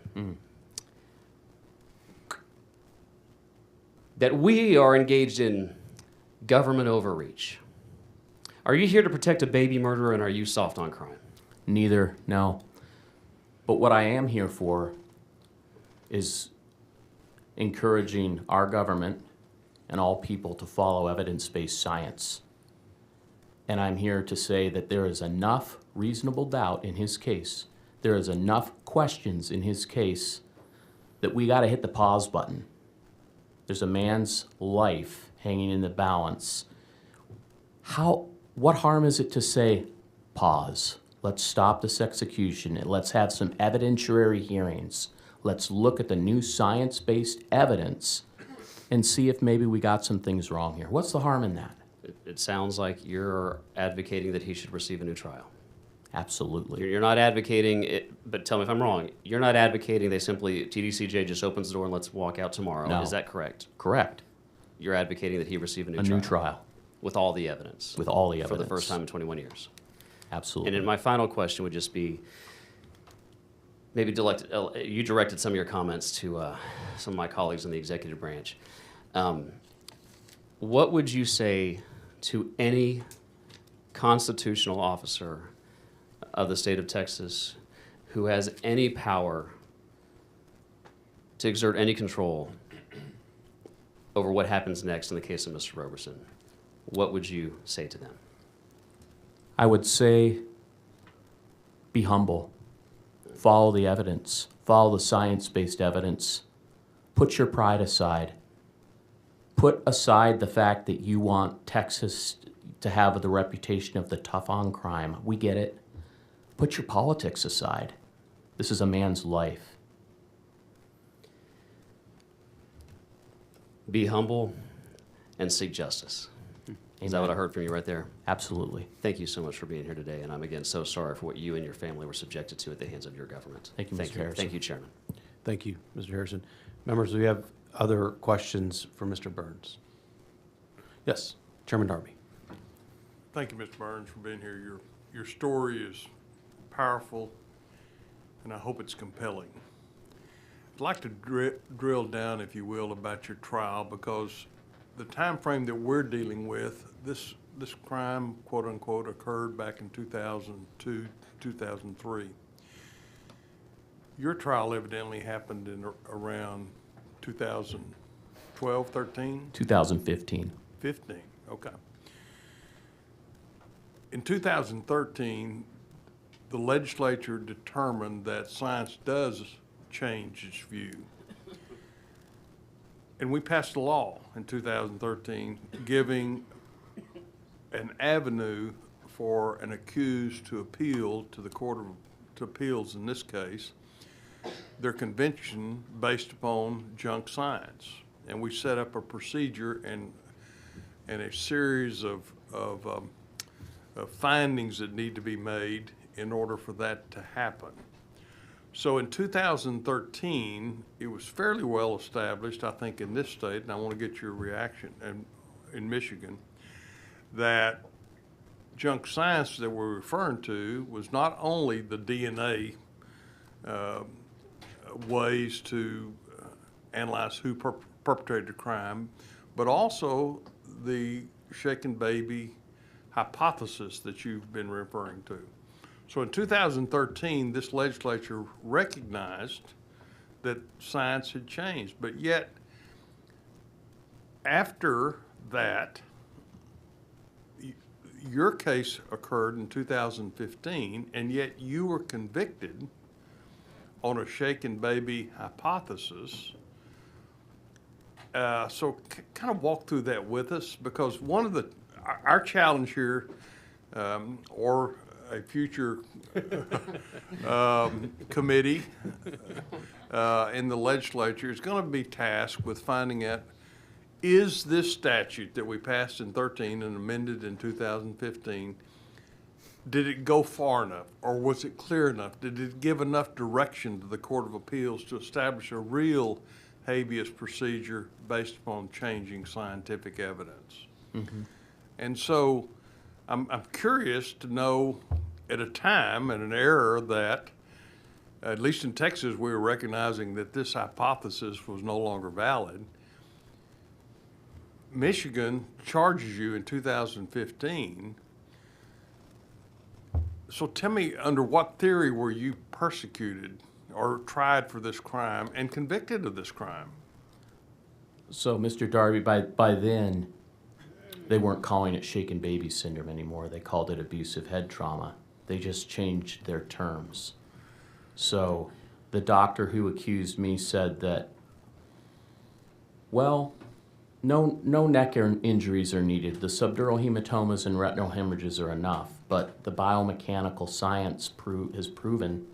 that we are engaged in government overreach? Are you here to protect a baby murderer, and are you soft on crime? Neither, no. But what I am here for is encouraging our government and all people to follow evidence-based science. And I'm here to say that there is enough reasonable doubt in his case, there is enough questions in his case, that we got to hit the pause button. There's a man's life hanging in the balance. What harm is it to say, pause? Let's stop this execution and let's have some evidentiary hearings. Let's look at the new science-based evidence and see if maybe we got some things wrong here. What's the harm in that? It sounds like you're advocating that he should receive a new trial. Absolutely. You're not advocating it, but tell me if I'm wrong. You're not advocating they simply, TDCJ just opens the door and let's walk out tomorrow. No. Is that correct? Correct. You're advocating that he receive a new A trial. new trial With all the evidence. with all the For evidence. the first time in 21 years. Absolutely. And then my final question would just be, maybe you directed some of your comments to some of my colleagues in the executive branch. What would you say to any constitutional officer of the state of Texas who has any power to exert any control over what happens next in the case of Mr. Roberson? What would you say to them? I would say, be humble. Follow the evidence. Follow the science-based evidence. Put your pride aside. Put aside the fact that you want Texas to have the reputation of the tough on crime. We get it. Put your politics aside. This is a man's life. Be humble and seek justice. Is that what I heard from you right there? Absolutely. Thank you so much for being here today, and I'm again so sorry for what you and your family were subjected to at the hands of your government. Thank you, Mr. Harrison. Thank you, Chairman. Thank you, Mr. Harrison. Members, do we have other questions for Mr. Burns? Yes, Chairman Darby. Thank you, Mr. Burns, for being here. Your story is powerful, and I hope it's compelling. I'd like to drill down, if you will, about your trial, because the time frame that we're dealing with, this crime, quote unquote, occurred back in 2002, 2003. Your trial evidently happened in around 2012, 13? 2015. 15, okay. In 2013, the legislature determined that science does change its view. And we passed a law in 2013 giving an avenue for an accused to appeal to the Court of Appeals, in this case, their conviction based upon junk science. And we set up a procedure and a series of findings that need to be made in order for that to happen. So in 2013, it was fairly well established, I think, in this state, and I want to get your reaction, and in Michigan, that junk science that we're referring to was not only the DNA ways to analyze who perpetrated the crime, but also the shaken baby hypothesis that you've been referring to. So in 2013, this legislature recognized that science had changed, but yet after that, your case occurred in 2015, and yet you were convicted on a shaken baby hypothesis. So kind of walk through that with us, because one of our challenge here, or a future committee in the legislature is going to be tasked with finding out, is this statute that we passed in 13 and amended in 2015, did it go far enough, or was it clear enough? Did it give enough direction to the Court of Appeals to establish a real habeas procedure based upon changing scientific evidence? And so I'm curious to know, at a time and an era that, at least in Texas, we were recognizing that this hypothesis was no longer valid. Michigan charges you in 2015. So tell me, under what theory were you persecuted or tried for this crime and convicted of this crime? So, Mr. Darby, by then, they weren't calling it shaken baby syndrome anymore. They called it abusive head trauma. They just changed their terms. So the doctor who accused me said that, well, no neck injuries are needed. The subdural hematomas and retinal hemorrhages are enough. But the biomechanical science has proven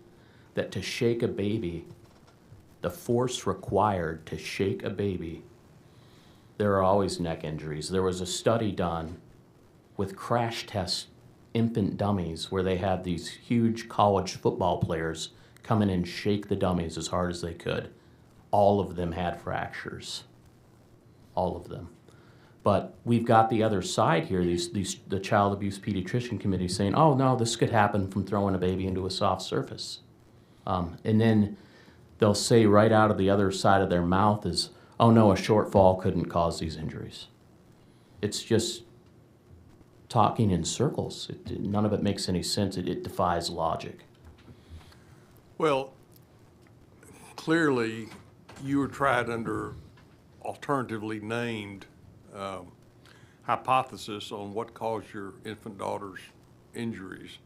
that to shake a baby, the force required to shake a baby, there are always neck injuries. There was a study done with crash test infant dummies where they had these huge college football players come in and shake the dummies as hard as they could. All of them had fractures. All of them. But we've got the other side here, the Child Abuse Pediatrician Committee saying, oh no, this could happen from throwing a baby into a soft surface. And then they'll say right out of the other side of their mouth is, oh no, a short fall couldn't cause these injuries. It's just talking in circles. None of it makes any sense. It defies logic. Well, clearly you were tried under alternatively named hypothesis on what caused your infant daughter's injuries.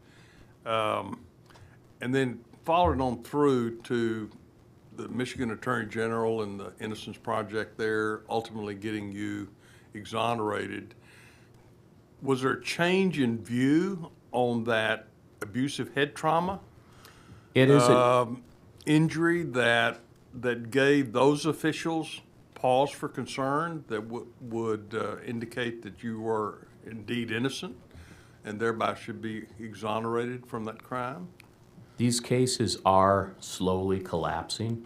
And then followed on through to the Michigan Attorney General and the Innocence Project there, ultimately getting you exonerated. Was there a change in view on that abusive head trauma It is injury that gave those officials pause for concern that would indicate that you were indeed innocent and thereby should be exonerated from that crime? These cases are slowly collapsing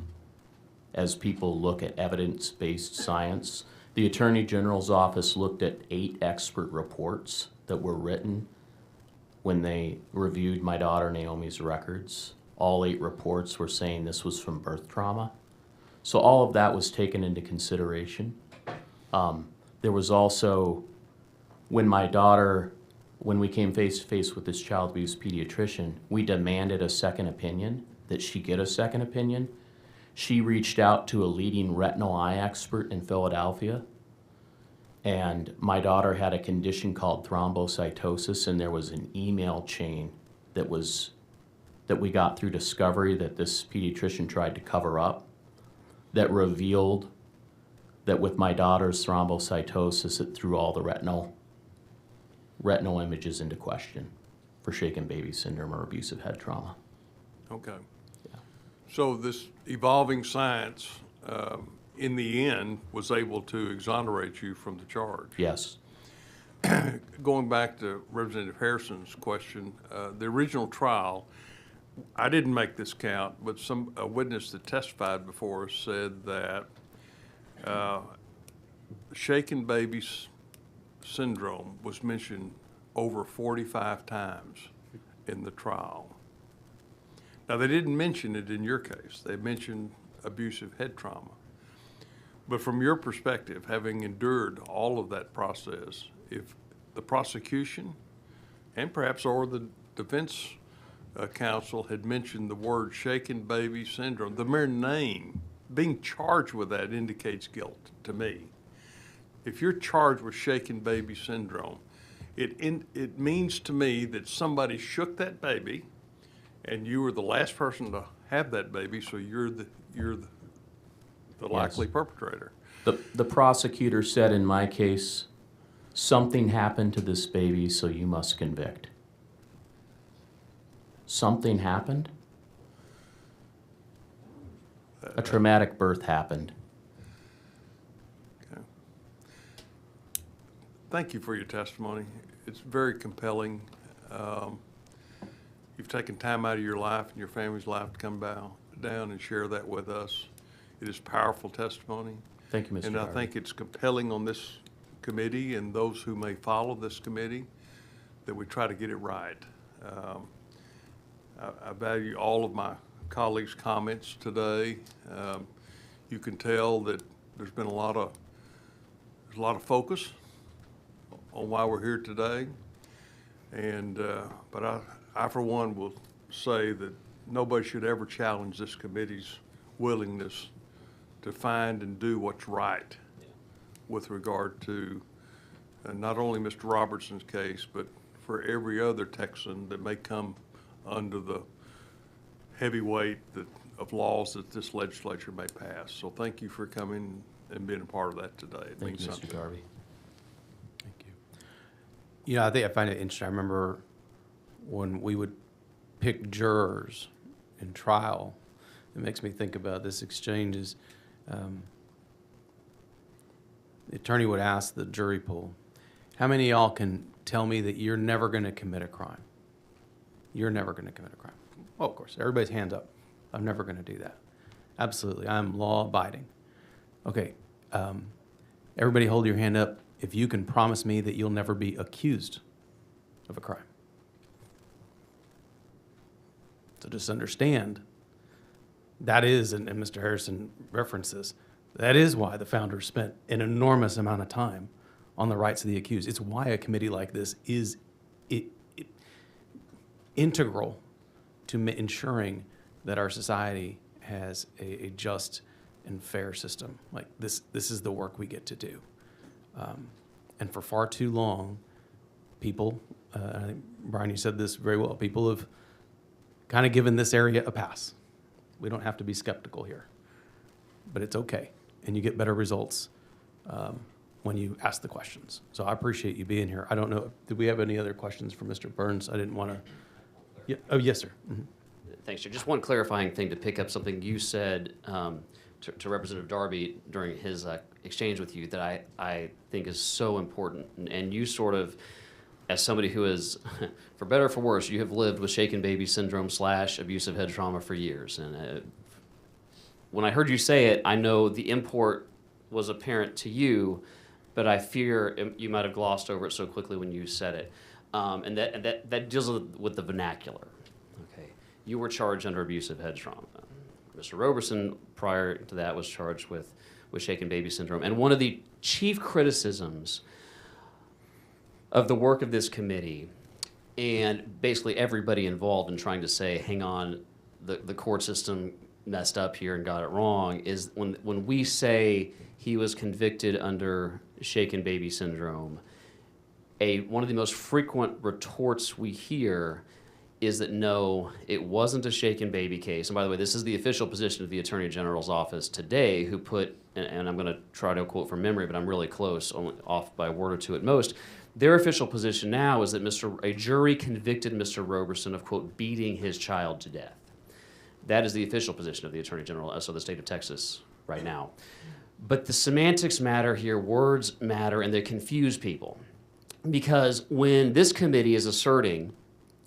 as people look at evidence-based science. The Attorney General's office looked at 8 expert reports that were written when they reviewed my daughter Naomi's records. All 8 reports were saying this was from birth trauma. So all of that was taken into consideration. There was also, when we came face to face with this child abuse pediatrician, we demanded a second opinion, that she get a second opinion. She reached out to a leading retinal eye expert in Philadelphia, and my daughter had a condition called thrombocytosis, and there was an email chain that we got through discovery that this pediatrician tried to cover up that revealed that with my daughter's thrombocytosis, it threw all the retinal images into question for shaken baby syndrome or abusive head trauma. Okay. So this evolving science, in the end, was able to exonerate you from the charge. Yes. Going back to Representative Harrison's question, the original trial, I didn't make this count, but a witness that testified before us said that shaken babies syndrome was mentioned over 45 times in the trial. Now, they didn't mention it in your case. They mentioned abusive head trauma. But from your perspective, having endured all of that process, if the prosecution and perhaps or the defense counsel had mentioned the word shaken baby syndrome, the mere name, being charged with that indicates guilt to me. If you're charged with shaken baby syndrome, it means to me that somebody shook that baby and you were the last person to have that baby, so you're the likely perpetrator. The prosecutor said in my case, something happened to this baby, so you must convict. Something happened? A traumatic birth happened. Okay. Thank you for your testimony. It's very compelling. You've taken time out of your life and your family's life to come down and share that with us. It is powerful testimony. Thank you, Mr. And I Darby. think it's compelling on this committee and those who may follow this committee that we try to get it right. I value all of my colleagues' comments today. You can tell that there's been a lot of focus on why we're here today. And but I for one will say that nobody should ever challenge this committee's willingness to find and do what's right with regard to not only Mr. Robertson's case, but for every other Texan that may come under the heavy weight of laws that this legislature may pass. So thank you for coming and being a part of that today. It Thank means you, something. Mr. Darby. Thank you. You know, I find it interesting. I remember when we would pick jurors in trial, it makes me think about this exchange is the attorney would ask the jury pool, how many of y'all can tell me that you're never going to commit a crime? You're never going to commit a crime. Well, of course, everybody's hands up. I'm never going to do that. Absolutely. I'm law abiding. Okay. Everybody hold your hand up if you can promise me that you'll never be accused of a crime. So just understand that is, and Mr. Harrison references, that is why the founders spent an enormous amount of time on the rights of the accused. It's why a committee like this is integral to ensuring that our society has a just and fair system. Like this is the work we get to do. And for far too long, people, I think, Brian, you said this very well, people have kind of given this area a pass. We don't have to be skeptical here, but it's okay. And you get better results when you ask the questions. So I appreciate you being here. I don't know, did we have any other questions for Mr. Burns? I didn't want to. Yeah. Oh, yes, sir. Mhm. Thanks, Chair. Just one clarifying thing to pick up something you said to Representative Darby during his exchange with you that I think is so important. And you sort of, as somebody who is, for better or for worse, you have lived with shaken baby syndrome / abusive head trauma for years. And when I heard you say it, I know the import was apparent to you, but I fear you might have glossed over it so quickly when you said it. And that deals with the vernacular. Okay, you were charged under abusive head trauma. Mr. Roberson, prior to that, was charged with shaken baby syndrome. And one of the chief criticisms of the work of this committee, and basically everybody involved in trying to say, hang on, the court system messed up here and got it wrong, is when we say he was convicted under shaken baby syndrome, one of the most frequent retorts we hear is that no, it wasn't a shaken baby case. And by the way, this is the official position of the Attorney General's office today, who put, and I'm going to try to quote from memory, but I'm really close, only off by a word or two at most. Their official position now is that a jury convicted Mr. Roberson of, quote, beating his child to death. That is the official position of the Attorney General, so the state of Texas right now. But the semantics matter here, words matter, and they confuse people. Because when this committee is asserting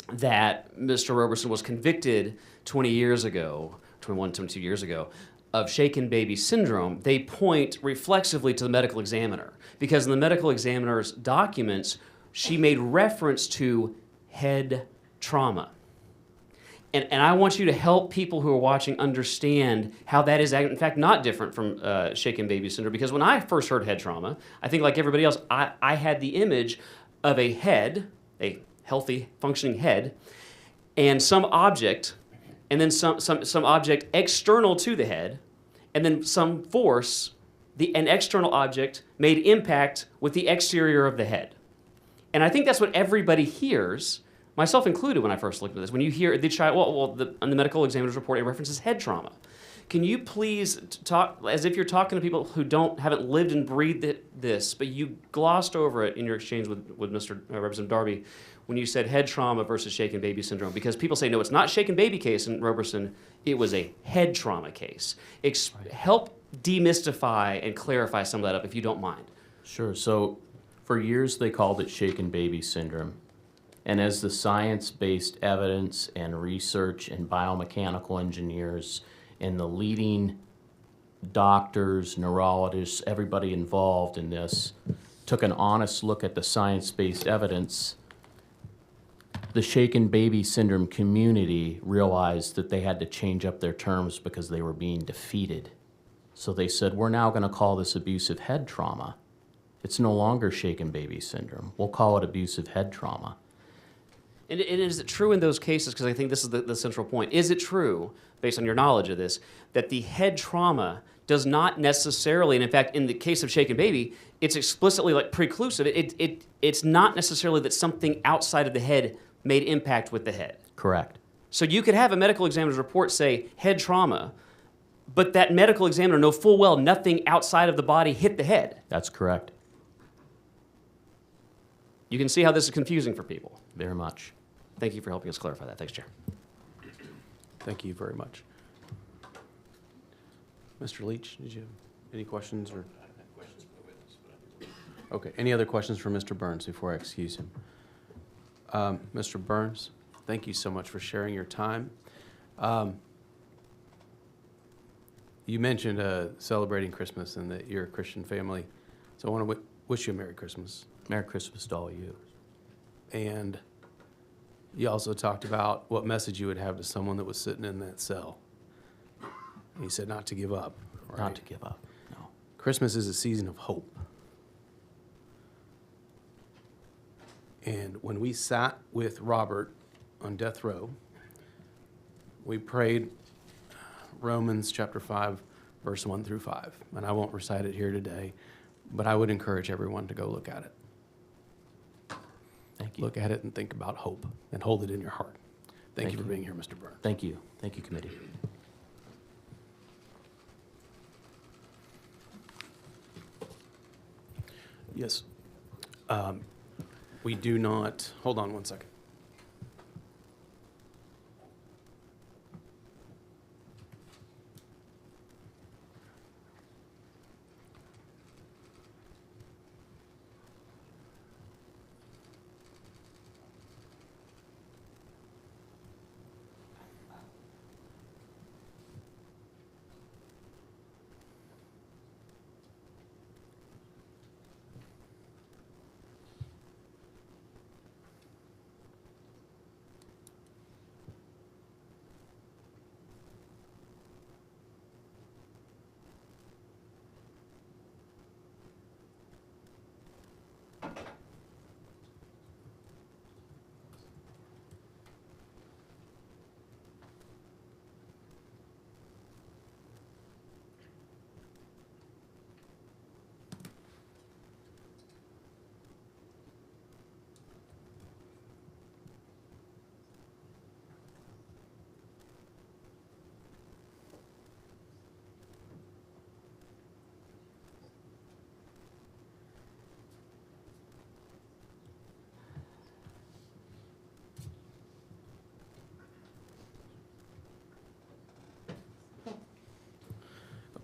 that Mr. Roberson was convicted 20 years ago, 21, 22 years ago, of shaken baby syndrome, they point reflexively to the medical examiner. Because in the medical examiner's documents, she made reference to head trauma. And I want you to help people who are watching understand how that is, in fact, not different from shaken baby syndrome. Because when I first heard head trauma, I think like everybody else, I had the image of a head, a healthy, functioning head, and some object, and then some object external to the head, and then some force, an external object made impact with the exterior of the head. And I think that's what everybody hears, myself included, when I first looked at this. When you hear the child, on the medical examiner's report, it references head trauma. Can you please talk as if you're talking to people who haven't lived and breathed this, but you glossed over it in your exchange with Mr. Representative Darby when you said head trauma versus shaken baby syndrome? Because people say, no, it's not shaken baby case in Roberson, it was a head trauma case. Help demystify and clarify some of that up, if you don't mind. Sure. So for years, they called it shaken baby syndrome. And as the science-based evidence and research and biomechanical engineers and the leading doctors, neurologists, everybody involved in this took an honest look at the science-based evidence, the shaken baby syndrome community realized that they had to change up their terms because they were being defeated. So they said, we're now going to call this abusive head trauma. It's no longer shaken baby syndrome. We'll call it abusive head trauma. And is it true in those cases, because I think this is the central point, is it true, based on your knowledge of this, that the head trauma does not necessarily, and in fact, in the case of shaken baby, it's explicitly like preclusive. It's not necessarily that something outside of the head made impact with the head. Correct. So you could have a medical examiner's report say head trauma, but that medical examiner know full well nothing outside of the body hit the head. That's correct. You can see how this is confusing for people. Very much. Thank you for helping us clarify that. Thanks, Chair. Thank you very much. Mr. Leach, did you have any questions? Or? Okay, any other questions for Mr. Burns before I excuse him? Mr. Burns, thank you so much for sharing your time. You mentioned celebrating Christmas and that you're a Christian family, so I want to wish you a Merry Christmas. Merry Christmas to all of you. And you also talked about what message you would have to someone that was sitting in that cell. And you said not to give up. Right? Not to give up, no. Christmas is a season of hope. And when we sat with Robert on death row, we prayed Romans chapter 5, verse 1 through 5. And I won't recite it here today, but I would encourage everyone to go look at it. Thank you. Look at it and think about hope and hold it in your heart. Thank you for being here, Mr. Burns. Thank you. Thank you, committee. Yes. We do not, hold on one second.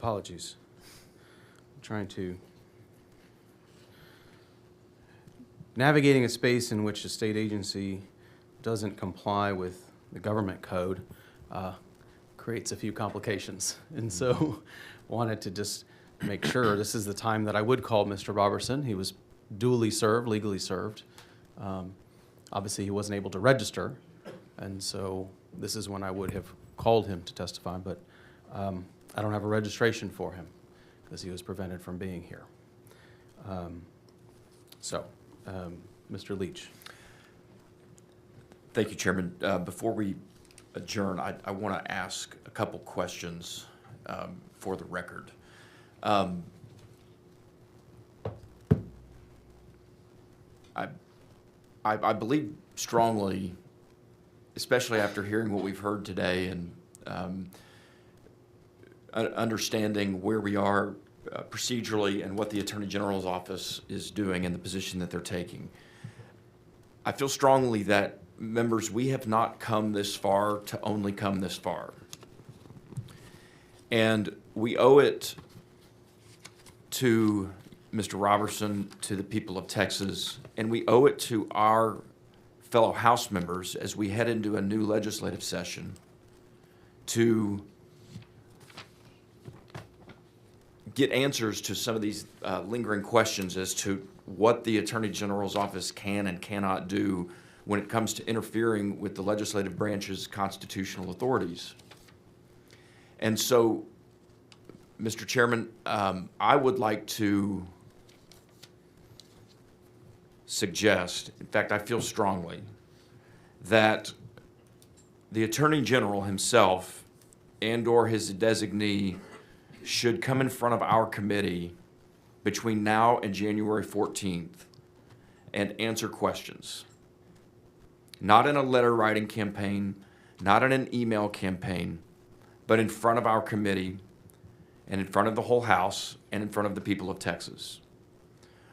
Apologies. I'm trying to navigating a space in which a state agency doesn't comply with the government code creates a few complications. And so wanted to just make sure this is the time that I would call Mr. Roberson. He was duly served, legally served. Obviously, he wasn't able to register, and so this is when I would have called him to testify, but I don't have a registration for him because he was prevented from being here. Mr. Leach. Thank you, Chairman. Before we adjourn, I want to ask a couple questions for the record. I believe strongly, especially after hearing what we've heard today and understanding where we are procedurally and what the Attorney General's office is doing and the position that they're taking. I feel strongly that, members, we have not come this far to only come this far. And we owe it to Mr. Roberson, to the people of Texas, and we owe it to our fellow House members as we head into a new legislative session to get answers to some of these lingering questions as to what the Attorney General's office can and cannot do when it comes to interfering with the legislative branch's constitutional authorities. And so, Mr. Chairman, I would like to suggest, in fact, I feel strongly, that the Attorney General himself and/or his designee should come in front of our committee between now and January 14th and answer questions. Not in a letter writing campaign, not in an email campaign, but in front of our committee and in front of the whole House and in front of the people of Texas.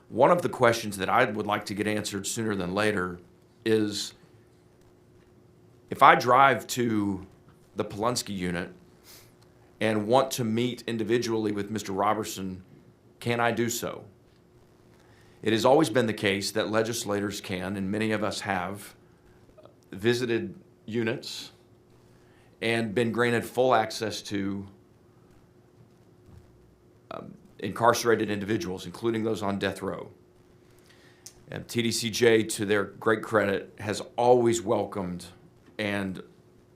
One of the questions that I would like to get answered sooner than later is, if I drive to the Polunsky unit and want to meet individually with Mr. Roberson, can I do so? It has always been the case that legislators can, and many of us have, visited units and been granted full access to incarcerated individuals, including those on death row. And TDCJ, to their great credit, has always welcomed and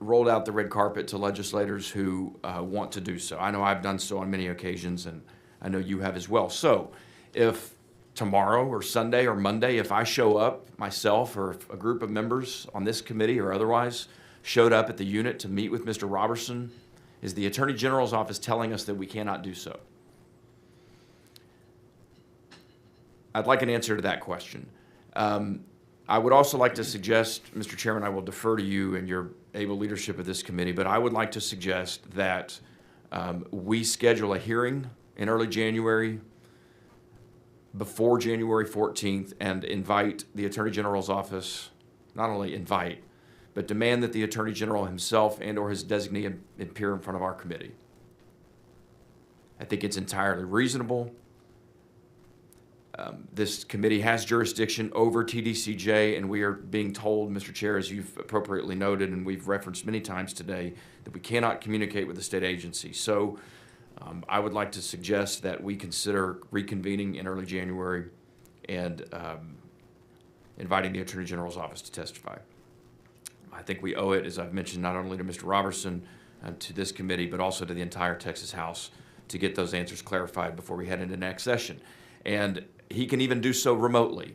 rolled out the red carpet to legislators who want to do so. I know I've done so on many occasions, and I know you have as well. So if tomorrow or Sunday or Monday, if I show up myself or if a group of members on this committee or otherwise showed up at the unit to meet with Mr. Roberson, is the Attorney General's office telling us that we cannot do so? I'd like an answer to that question. I would also like to suggest, Mr. Chairman, I will defer to you and your able leadership of this committee, but I would like to suggest that we schedule a hearing in early January before January 14th and invite the Attorney General's office, not only invite, but demand that the Attorney General himself and/or his designee appear in front of our committee. I think it's entirely reasonable. This committee has jurisdiction over TDCJ, and we are being told, Mr. Chair, as you've appropriately noted and we've referenced many times today, that we cannot communicate with the state agency. So I would like to suggest that we consider reconvening in early January and inviting the Attorney General's office to testify. I think we owe it, as I've mentioned, not only to Mr. Roberson and to this committee, but also to the entire Texas House to get those answers clarified before we head into next session. And he can even do so remotely.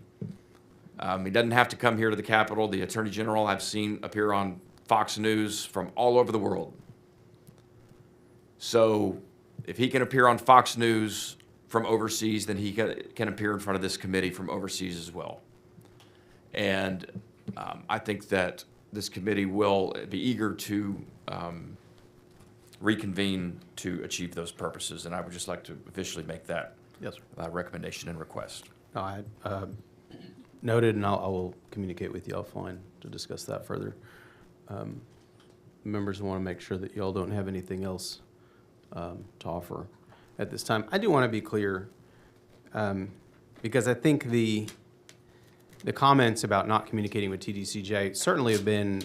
He doesn't have to come here to the Capitol. The Attorney General I've seen appear on Fox News from all over the world. So if he can appear on Fox News from overseas, then he can appear in front of this committee from overseas as well. And I think that this committee will be eager to reconvene to achieve those purposes. And I would just like to officially make that Yes, sir. recommendation and request. No, I noted, and I will communicate with you offline to discuss that further. Members want to make sure that y'all don't have anything else to offer at this time. I do want to be clear, because I think the the comments about not communicating with TDCJ certainly have been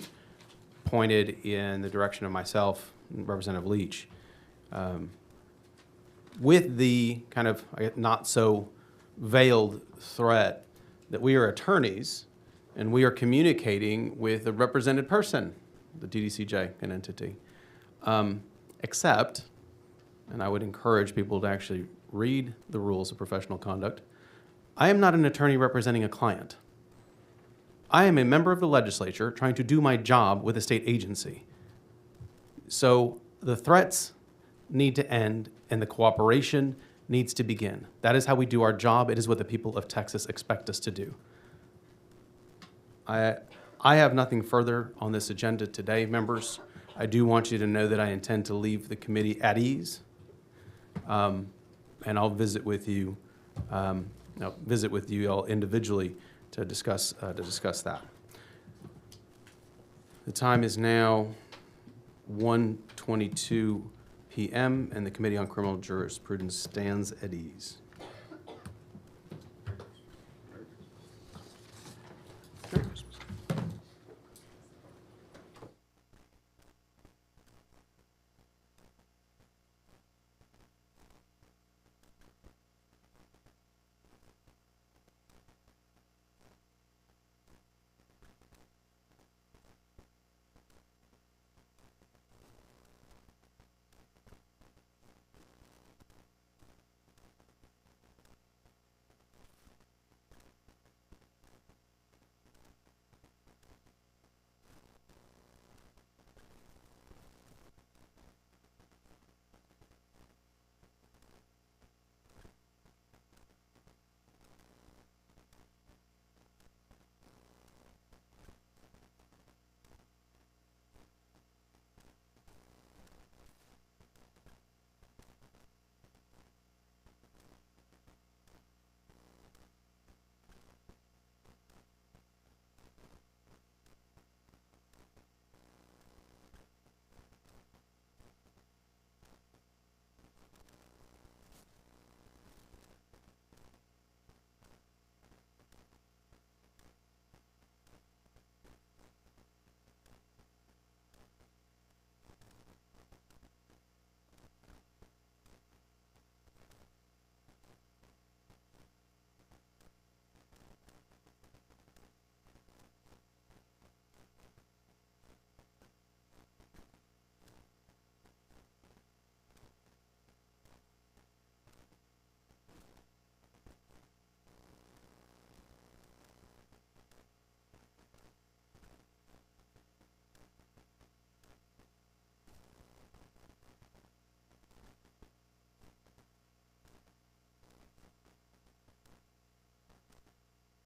pointed in the direction of myself and Representative Leach. With the kind of not so veiled threat that we are attorneys and we are communicating with a represented person, the TDCJ, an entity. Except, and I would encourage people to actually read the rules of professional conduct, I am not an attorney representing a client. I am a member of the legislature trying to do my job with a state agency. So the threats need to end and the cooperation needs to begin. That is how we do our job. It is what the people of Texas expect us to do. I have nothing further on this agenda today, members. I do want you to know that I intend to leave the committee at ease, and I'll visit with you. I'll visit with you all individually to discuss that. The time is now 1:22 p.m. and the Committee on Criminal Jurisprudence stands at ease.